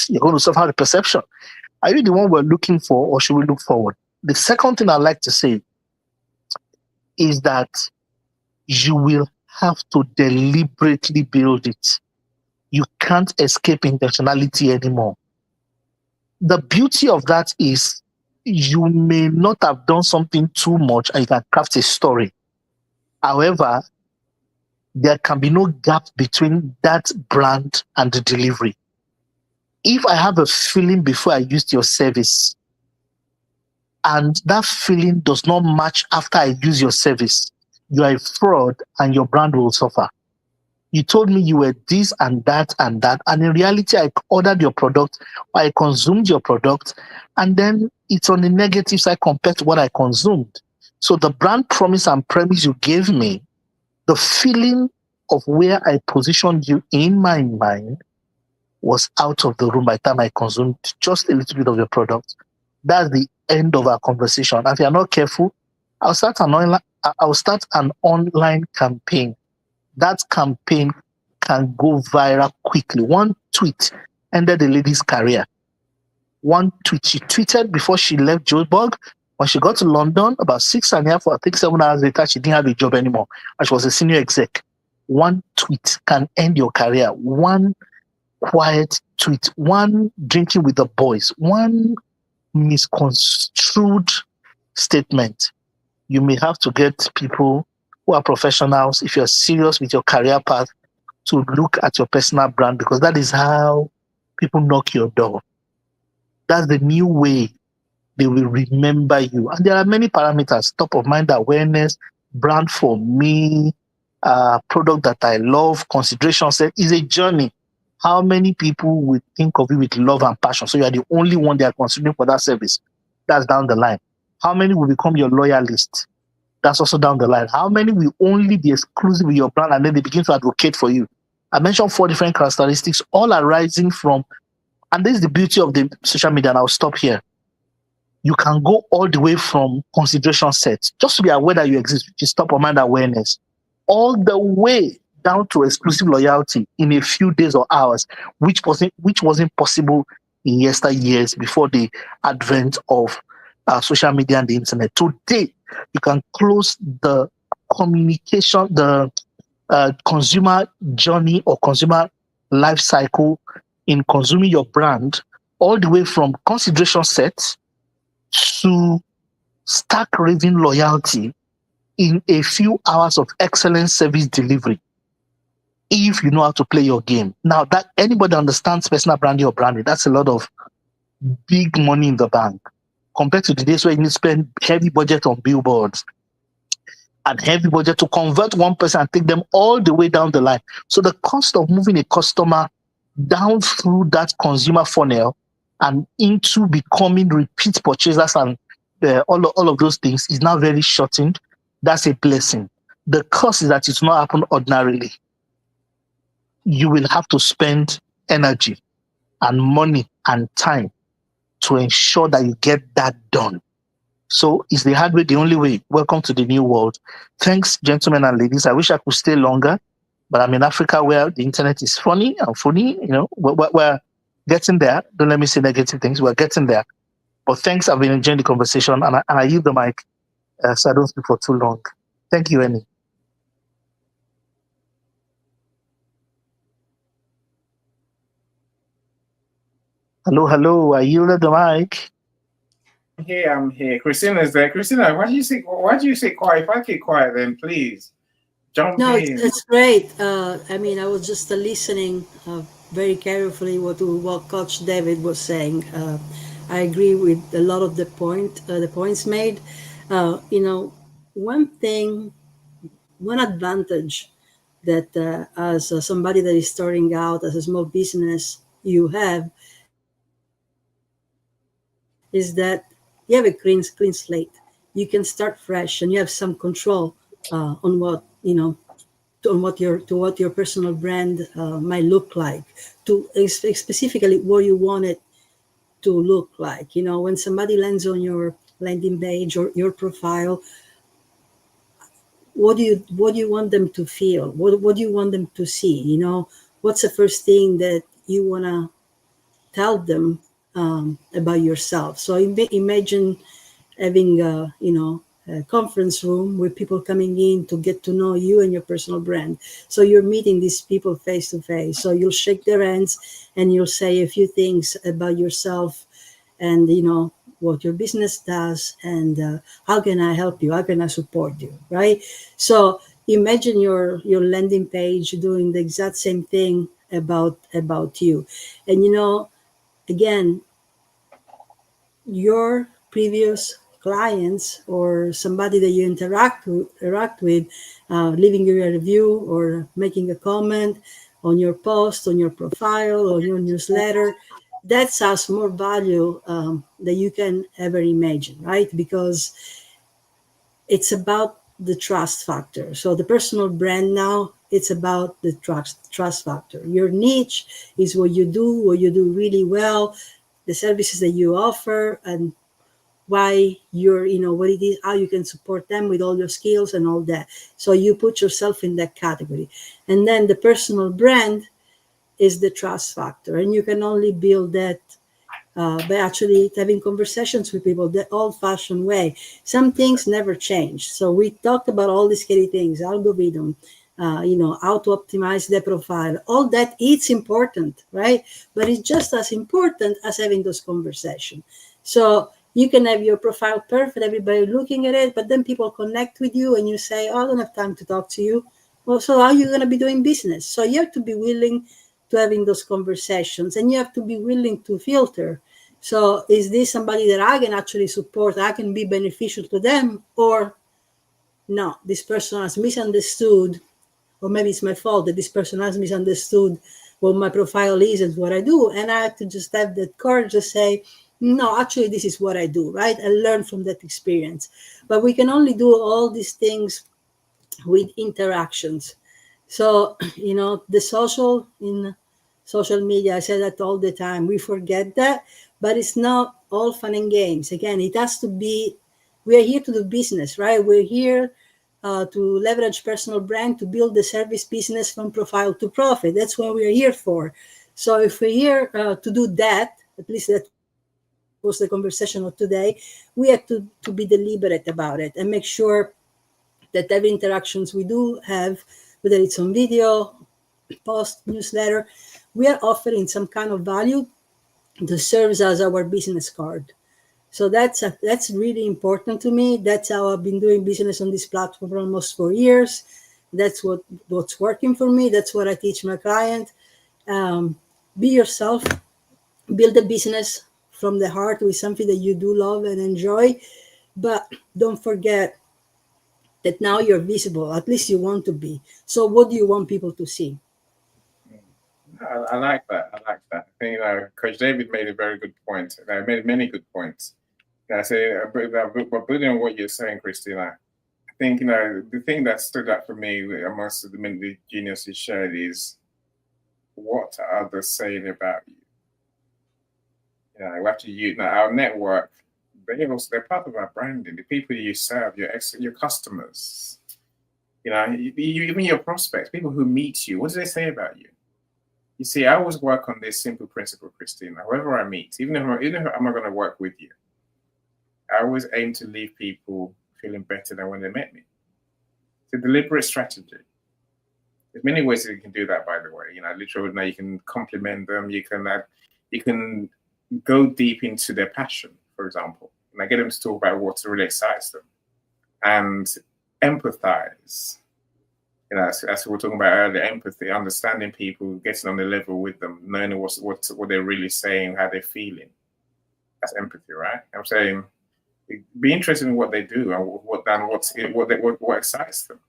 you're going to suffer the perception. Are you the one we're looking for, or should we look forward? The second thing I'd like to say is that you will have to deliberately build it. You can't escape intentionality anymore. The beauty of that is you may not have done something too much and you can craft a story. However, there can be no gap between that brand and the delivery. If I have a feeling before I used your service and that feeling does not match after I use your service, you are a fraud and your brand will suffer. You told me you were this and that, and in reality, I ordered your product, or I consumed your product, and then it's on the negative side compared to what I consumed. So the brand promise and premise you gave me, the feeling of where I positioned you in my mind was out of the room by the time I consumed just a little bit of your product. That's the end of our conversation. And if you're not careful, I'll start an online campaign. That campaign can go viral quickly. One tweet ended the lady's career. One tweet. She tweeted before she left Joburg. When she got to London, about 6.5 or I think 7 hours later, she didn't have a job anymore. And she was a senior exec. One tweet can end your career. One quiet tweet. One drinking with the boys. One misconstrued statement. You may have to get people who are professionals, if you're serious with your career path, to look at your personal brand, because that is how people knock your door. That's the new way they will remember you. And there are many parameters: top of mind awareness, brand for me, product that I love, consideration set is a journey. How many people will think of you with love and passion? So you are the only one they are considering for that service. That's down the line. How many will become your loyalist? That's also down the line. How many will only be exclusive with your brand and then they begin to advocate for you? I mentioned 4 different characteristics, all arising from, and this is the beauty of the social media, and I'll stop here. You can go all the way from consideration sets, just to be aware that you exist, which is top of mind awareness, all the way down to exclusive loyalty in a few days or hours, which wasn't possible in yesteryears before the advent of social media and the internet. Today, you can close the communication, the consumer journey or consumer life cycle in consuming your brand, all the way from consideration sets to start craving loyalty in a few hours of excellent service delivery, if you know how to play your game. Now, that anybody understands personal branding or branding, that's a lot of big money in the bank compared to the days where you need to spend heavy budget on billboards and heavy budget to convert one person and take them all the way down the line. So the cost of moving a customer down through that consumer funnel and into becoming repeat purchasers and all of those things is now very shortened. That's a blessing. The cost is that it will not happen ordinarily. You will have to spend energy and money and time to ensure that you get that done. So is the hard way the only way? Welcome to the new world. Thanks, gentlemen and ladies. I wish I could stay longer, but I'm in Africa where the internet is funny and funny. You know, we're getting there. Don't let me say negative things. We're getting there. But thanks. I've been enjoying the conversation, and I yield the mic so I don't speak for too long. Thank you, Annie. Hello. I yielded the mic. I'm here. Christina's there. Christina, why do you say quiet? If I keep quiet, then please jump No, in. it's great. I mean, I was just listening very carefully what Coach David was saying. I agree with a lot of the points made. One advantage that as somebody that is starting out as a small business you have is that you have a clean slate. You can start fresh and you have some control on what your personal brand might look like, to specifically what you want it to look like. When somebody lands on your landing page or your profile, what do you want them to feel? What do you want them to see? What's the first thing that you want to tell them about yourself? So imagine having a conference room with people coming in to get to know you and your personal brand. So you're meeting these people face to face. So you'll shake their hands and you'll say a few things about yourself, and what your business does, and how can I help you? How can I support you? Right? So imagine your landing page doing the exact same thing about you. And again, your previous clients or somebody that you interact with, leaving you a review or making a comment on your post, on your profile, or your newsletter, that has more value than you can ever imagine, right? Because it's about the trust factor. So the personal brand now, it's about the trust factor. Your niche is what you do really well, the services that you offer, and why you're, what it is, how you can support them with all your skills and all that. So you put yourself in that category. And then the personal brand is the trust factor. And you can only build that by actually having conversations with people the old-fashioned way. Some things never change. So we talked about all these scary things, algorithm, how to optimize the profile. All that, it's important, right? But it's just as important as having those conversations. So you can have your profile perfect, everybody looking at it, but then people connect with you and you say, oh, I don't have time to talk to you. Well, so how are you going to be doing business? So you have to be willing to having those conversations, and you have to be willing to filter. So is this somebody that I can actually support? I can be beneficial to them, or no, this person has misunderstood, or maybe it's my fault that this person has misunderstood what my profile is and what I do. And I have to just have that courage to say, no, actually, this is what I do, right? And learn from that experience. But we can only do all these things with interactions. So, the social media, I say that all the time, we forget that, but it's not all fun and games. Again, it has to be, we are here to do business, right? We're here to leverage personal brand, to build the service business from profile to profit. That's what we're here for. So if we're here to do that, at least that was the conversation of today, we have to be deliberate about it and make sure that every interactions we do have, whether it's on video, post, newsletter, we are offering some kind of value that serves as our business card. So that's really important to me. That's how I've been doing business on this platform for almost 4 years. That's what's working for me. That's what I teach my client. Be yourself. Build a business from the heart with something that you do love and enjoy. But don't forget that now you're visible. At least you want to be. So what do you want people to see? I like that. I like that. I think Coach David made a very good point. I made many good points. I say, but building on what you're saying, Christina, I think the thing that stood out for me amongst the geniuses shared is, what are others saying about you? After our network, they're part of our branding. The people you serve, your customers, even your prospects, people who meet you. What do they say about you? You see, I always work on this simple principle, Christina. Whoever I meet, even if I'm not going to work with you, I always aim to leave people feeling better than when they met me. It's a deliberate strategy. There's many ways that you can do that, by the way. Literally, now you can compliment them. You can go deep into their passion, for example, and I get them to talk about what really excites them, and empathize. As we were talking about earlier, empathy, understanding people, getting on the level with them, knowing what they're really saying, how they're feeling. That's empathy, right? I'm saying, be interested in what they do and what excites them.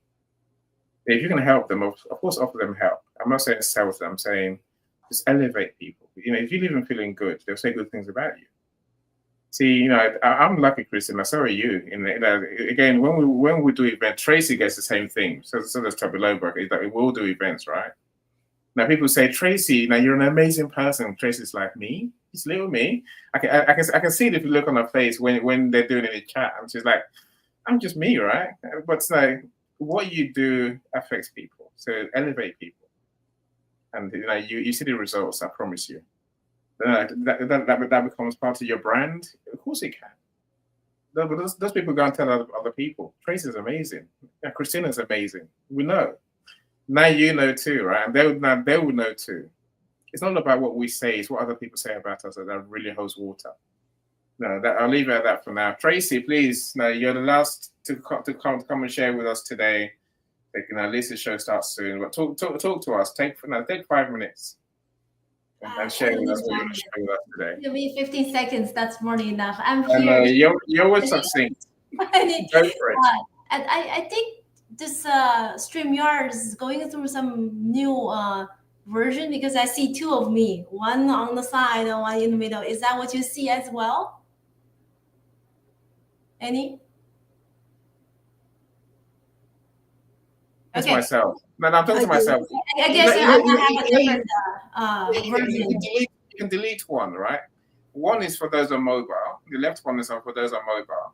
If you can help them, of course, offer them help. I'm not saying sell them. I'm saying just elevate people. If you leave them feeling good, they'll say good things about you. See, I'm lucky, Christina. So are you. Again, when we do events, Tracy gets the same thing. So does Trabiloba. Is that we will do events, right? Now people say, Tracy, you're an amazing person. Tracy's like, me? Just little me. I can see it if you look on her face when they're doing it in the chat. And she's like, I'm just me, right? But it's like, what you do affects people. So elevate people, and you see the results. I promise you. That becomes part of your brand. Of course it can. Those people go and tell other people. Tracy's amazing. Christina's amazing. We know. Now you know too, right? And they will know too. It's not about what we say; it's what other people say about us that really holds water. No, I'll leave it at that for now. Tracy, please, no, you're the last to come and share with us today. At least the show starts soon. But talk to us. Take 5 minutes and share with us what you're sharing with us today. Give me 15 seconds. That's more than enough. I'm And here. you're always succinct. Go for it. And I think this StreamYard is going through some new version because I see two of me, one on the side and one in the middle. Is that what you see as well? Any? That's myself. No, I'm talking to myself. I guess I'm gonna have a different version. You can delete one, right? One is for those on mobile. The left one is for those on mobile.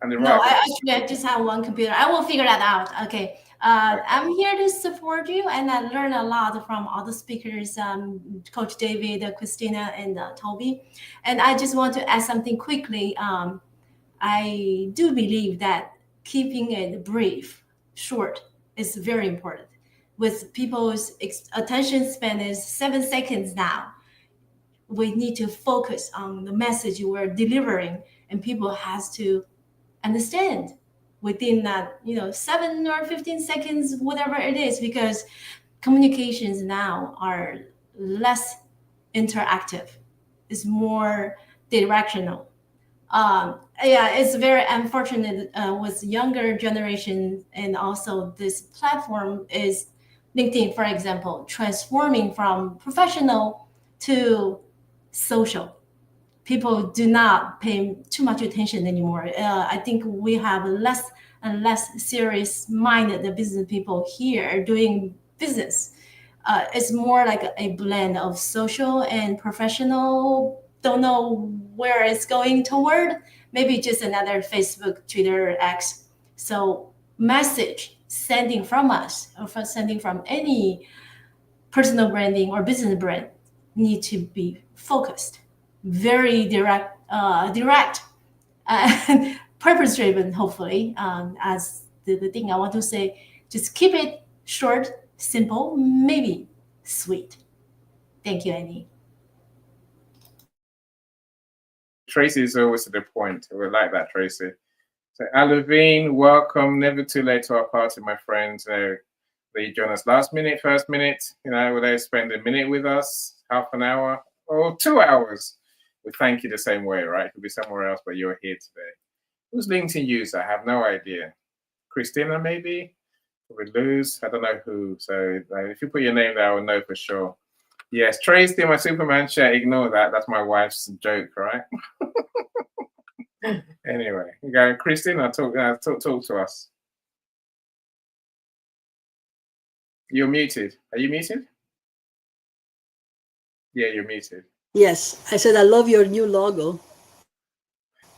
And the right. No, I just have one computer. I will figure that out. Okay. I'm here to support you, and I learn a lot from all the speakers, Coach David, Christina, and Toby. And I just want to add something quickly. I do believe that keeping it brief, short, is very important. With people's attention span is 7 seconds now, we need to focus on the message we're delivering, and people has to understand within that 7 or 15 seconds, whatever it is, because communications now are less interactive. It's more directional. It's very unfortunate with younger generation, and also this platform is LinkedIn, for example, transforming from professional to social. People do not pay too much attention anymore. I think we have less and less serious-minded business people here doing business. It's more like a blend of social and professional. Don't know where it's going toward. Maybe just another Facebook, Twitter, X. So message sending from us or sending from any personal branding or business brand need to be focused, very direct, and purpose-driven, hopefully. As the thing I want to say, just keep it short, simple, maybe sweet. Thank you, Annie. Tracy is always to the point. We like that, Tracy. So, Alavine, welcome. Never too late to our party, my friends. They join us last minute, first minute. Will they spend a minute with us, half an hour, or 2 hours? We thank you the same way, right? It could be somewhere else, but you're here today. Who's LinkedIn user? I have no idea. Christina, maybe? We lose. I don't know who. So if you put your name there, I will know for sure. Yes, Tracy, my Superman chat. Ignore that. That's my wife's joke, right? Anyway, Christina, talk to us. You're muted. Are you muted? Yeah, you're muted. Yes, I said I love your new logo,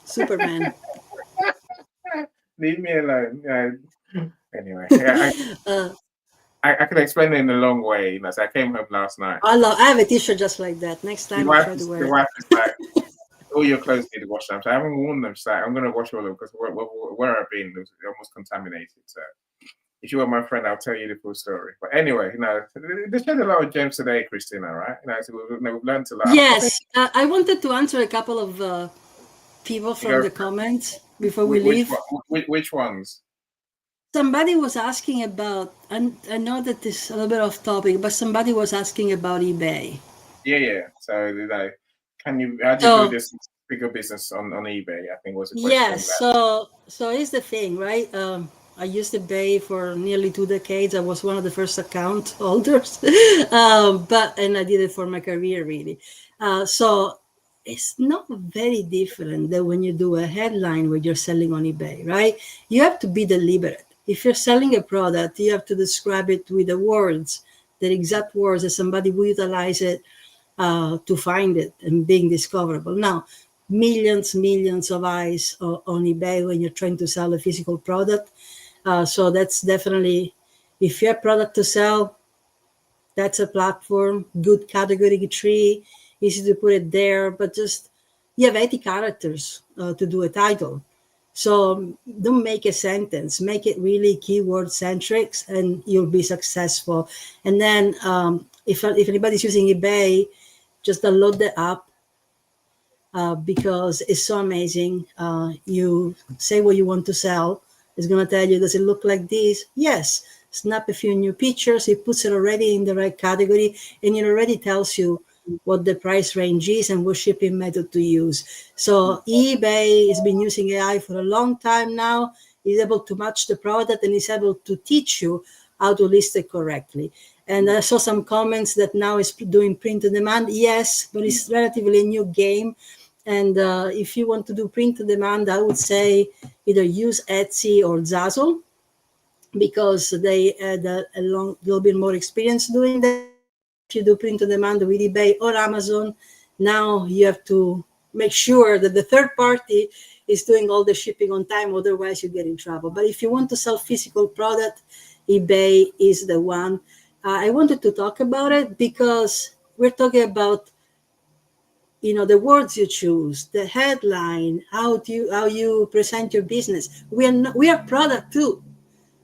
Superman. Leave me alone. Anyway, I could explain it in a long way. So I came home last night. I have a T-shirt just like that. Next time I'll try to wear it. The wife is like, all your clothes need to wash them. So I haven't worn them. So I'm going to wash all of them because where I've been, it was almost contaminated. So if you were my friend, I'll tell you the full story. But anyway, they shared a lot of gems today, Christina, right? So we've learned a lot. Yes, I wanted to answer a couple of people from the comments before we leave. Which ones? Somebody was asking about, and I know that this is a little bit off topic, but somebody was asking about eBay. Yeah. So how do you do this bigger business on eBay? I think was a question. Yes. So here's the thing, right? I used eBay for nearly 2 decades. I was one of the first account holders, and I did it for my career, really. So it's not very different than when you do a headline where you're selling on eBay, right? You have to be deliberate. If you're selling a product, you have to describe it with the words, the exact words that somebody will utilize it to find it and being discoverable. Now, millions of eyes on eBay when you're trying to sell a physical product. So that's definitely, if you have product to sell, that's a platform, good category tree, easy to put it there, but just you have 80 characters to do a title. So don't make a sentence, make it really keyword centric and you'll be successful. And then if anybody's using eBay, just download the app, because it's so amazing. You say what you want to sell. It's going to tell you, does it look like this? Yes. Snap a few new pictures. It puts it already in the right category, and it already tells you what the price range is and what shipping method to use. So eBay has been using AI for a long time now. Is able to match the product and is able to teach you how to list it correctly. And I saw some comments that now is doing print on demand. Yes, but it's relatively a new game. And if you want to do print on demand, I would say either use Etsy or Zazzle, because they had a little bit more experience doing that. If you do print on demand with eBay or Amazon, now you have to make sure that the third party is doing all the shipping on time, otherwise you get in trouble. But if you want to sell physical product, eBay is the one. I wanted to talk about it because we're talking about, the words you choose, the headline, how you present your business. We are product too.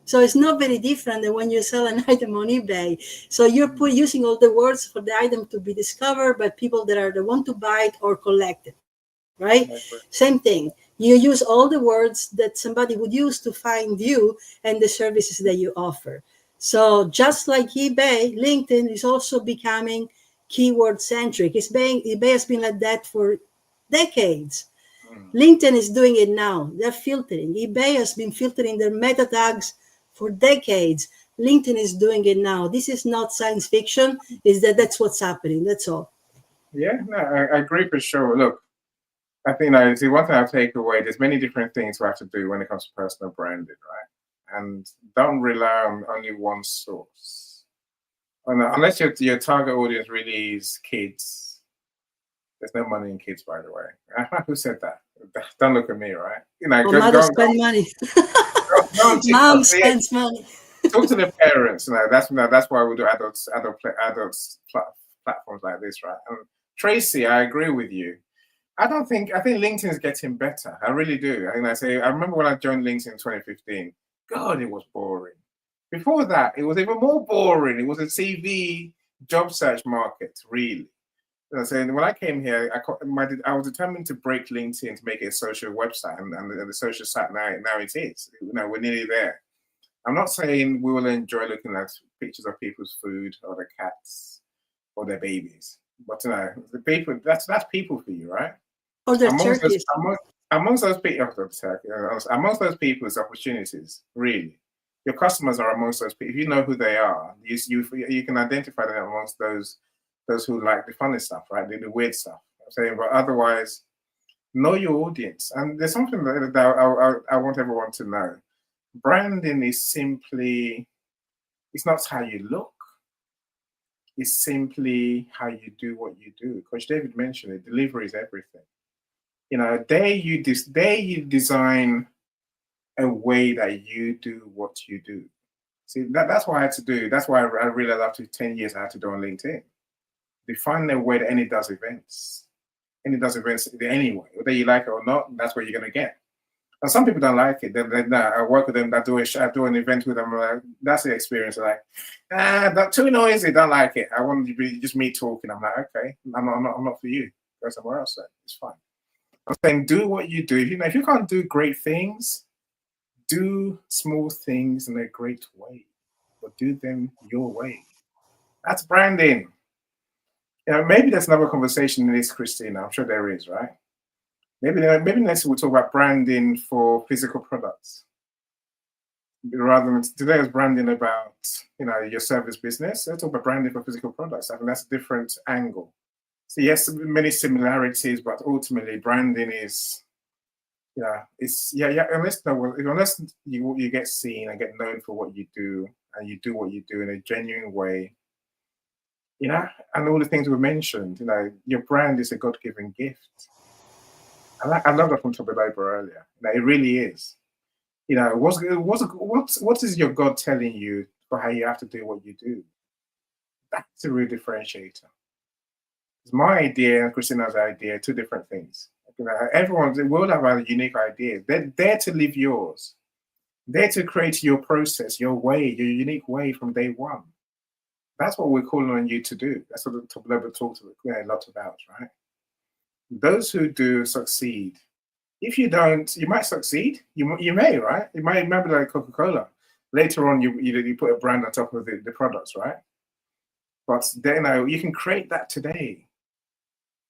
So it's not very different than when you sell an item on eBay. So you're using all the words for the item to be discovered by people that are the one to buy it or collect it, right? Same thing. You use all the words that somebody would use to find you and the services that you offer. So just like eBay, LinkedIn is also becoming keyword centric. eBay has been like that for decades. LinkedIn is doing it now. They're filtering. eBay has been filtering their meta tags for decades. LinkedIn is doing it now. This is not science fiction. That's what's happening. That's all. Yeah, no, I agree for sure. Look, I think see, one thing I take away, there's many different things we have to do when it comes to personal branding, right? And don't rely on only one source. Unless your target audience really is kids. There's no money in kids, by the way. Who said that? Don't look at me, right? Mothers spend money. Go on TikTok. Mom spends money. Talk to the parents. That's why we do adults platforms like this, right? And Tracy, I agree with you. I think LinkedIn is getting better. I really do. I remember when I joined LinkedIn in 2015. God, it was boring. Before that, it was even more boring. It was a CV job search market, really. When I came here, I was determined to break LinkedIn to make it a social website, and the social site now it is. We're nearly there. I'm not saying we will enjoy looking at pictures of people's food or their cats or their babies, but the people that's people for you, right? Or their turkeys. Amongst those people, it's opportunities. Really, your customers are amongst those people. If you know who they are, you can identify them amongst those who like the funny stuff, right? The weird stuff. I'm saying, but otherwise, know your audience. And there's something that I want everyone to know. Branding is simply, it's not how you look. It's simply how you do what you do. Coach David mentioned it, delivery is everything. There you design a way that you do what you do. See, that's what I had to do. That's why I realized after 10 years I had to do on LinkedIn. Define a way that any does events anyway, whether you like it or not. That's what you're gonna get. Now, some people don't like it. I work with them. I do an event with them. That's the experience. That's too noisy. Don't like it. I want it to be just me talking. I'm like, okay, I'm not for you. Go somewhere else. Then it's fine. I'm saying, do what you do. If you can't do great things, do small things in a great way, but do them your way. That's branding. Maybe there's another conversation in this, Christina. I'm sure there is, right? Maybe next we'll talk about branding for physical products. Rather than today is branding about your service business. Let's talk about branding for physical products. I think that's a different angle. So yes, many similarities, but ultimately branding is unless you get seen and get known for what you do, and you do what you do in a genuine way. And all the things we mentioned, your brand is a God-given gift. I love that from Toby Labor earlier. It really is. What is your God telling you for how you have to do what you do? That's a real differentiator. It's my idea and Christina's idea, two different things. We all have our unique ideas. They're there to live yours. There to create your process, your way, your unique way from day one. That's what we're calling on you to do. That's what the Global talks a lot about, right? Those who do succeed. If you don't, you might succeed. You may, right? You might remember like Coca-Cola. Later on, you put a brand on top of the products, right? But then you can create that today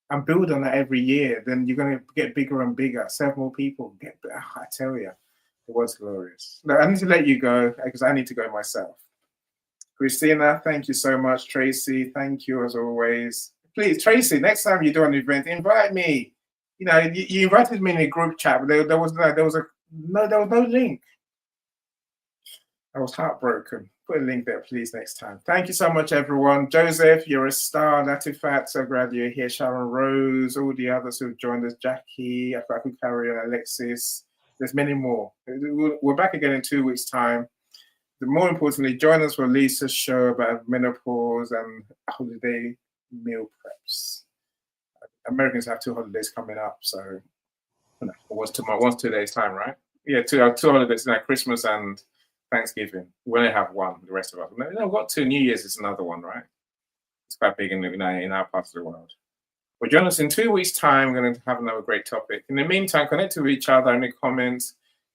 and build on that every year. Then you're going to get bigger and bigger. Serve more people. I tell you, it was glorious. No, I need to let you go because I need to go myself. Christina, thank you so much. Tracy, thank you as always. Please, Tracy, next time you do an event, invite me. You know, you invited me in a group chat, but there was no link. I was heartbroken. Put a link there, please, next time. Thank you so much, everyone. Joseph, you're a star. Latifat, so glad you're here. Sharon Rose, all the others who've joined us. Jackie, Carry and Alexis. There's many more. We're back again in 2 weeks' time. But more importantly, join us for Lisa's show about menopause and holiday meal preps. Americans have 2 holidays coming up, so what's 2 days' time, right? Yeah, two holidays, Christmas and Thanksgiving. We only have one, the rest of us. No, we've got 2. New Year's is another one, right? It's quite big in our part of the world. Well, join us in 2 weeks' time. We're going to have another great topic. In the meantime, connect with each other in the comments.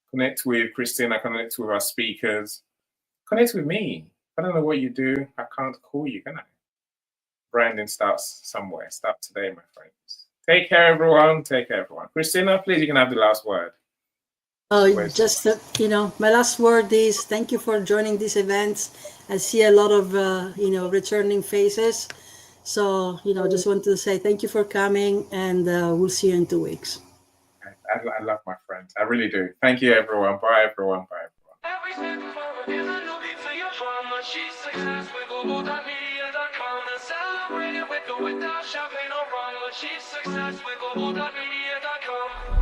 Connect with Christina. Connect with our speakers. Connect with me. I don't know what you do. I can't call you, can I? Branding starts somewhere. Start today, my friends. Take care, everyone. Take care, everyone. Christina, please, you can have the last word. Just my last word is thank you for joining these events. I see a lot of returning faces, so just want to say thank you for coming, and we'll see you in 2 weeks. I love my friends. I really do. Thank you, everyone. Bye, everyone. Bye, everyone. Every step forward is a new beat to your drum. Achieve success with Global.Media.com and celebrate it with or without champagne or rum. Achieve success with Global.Media.com.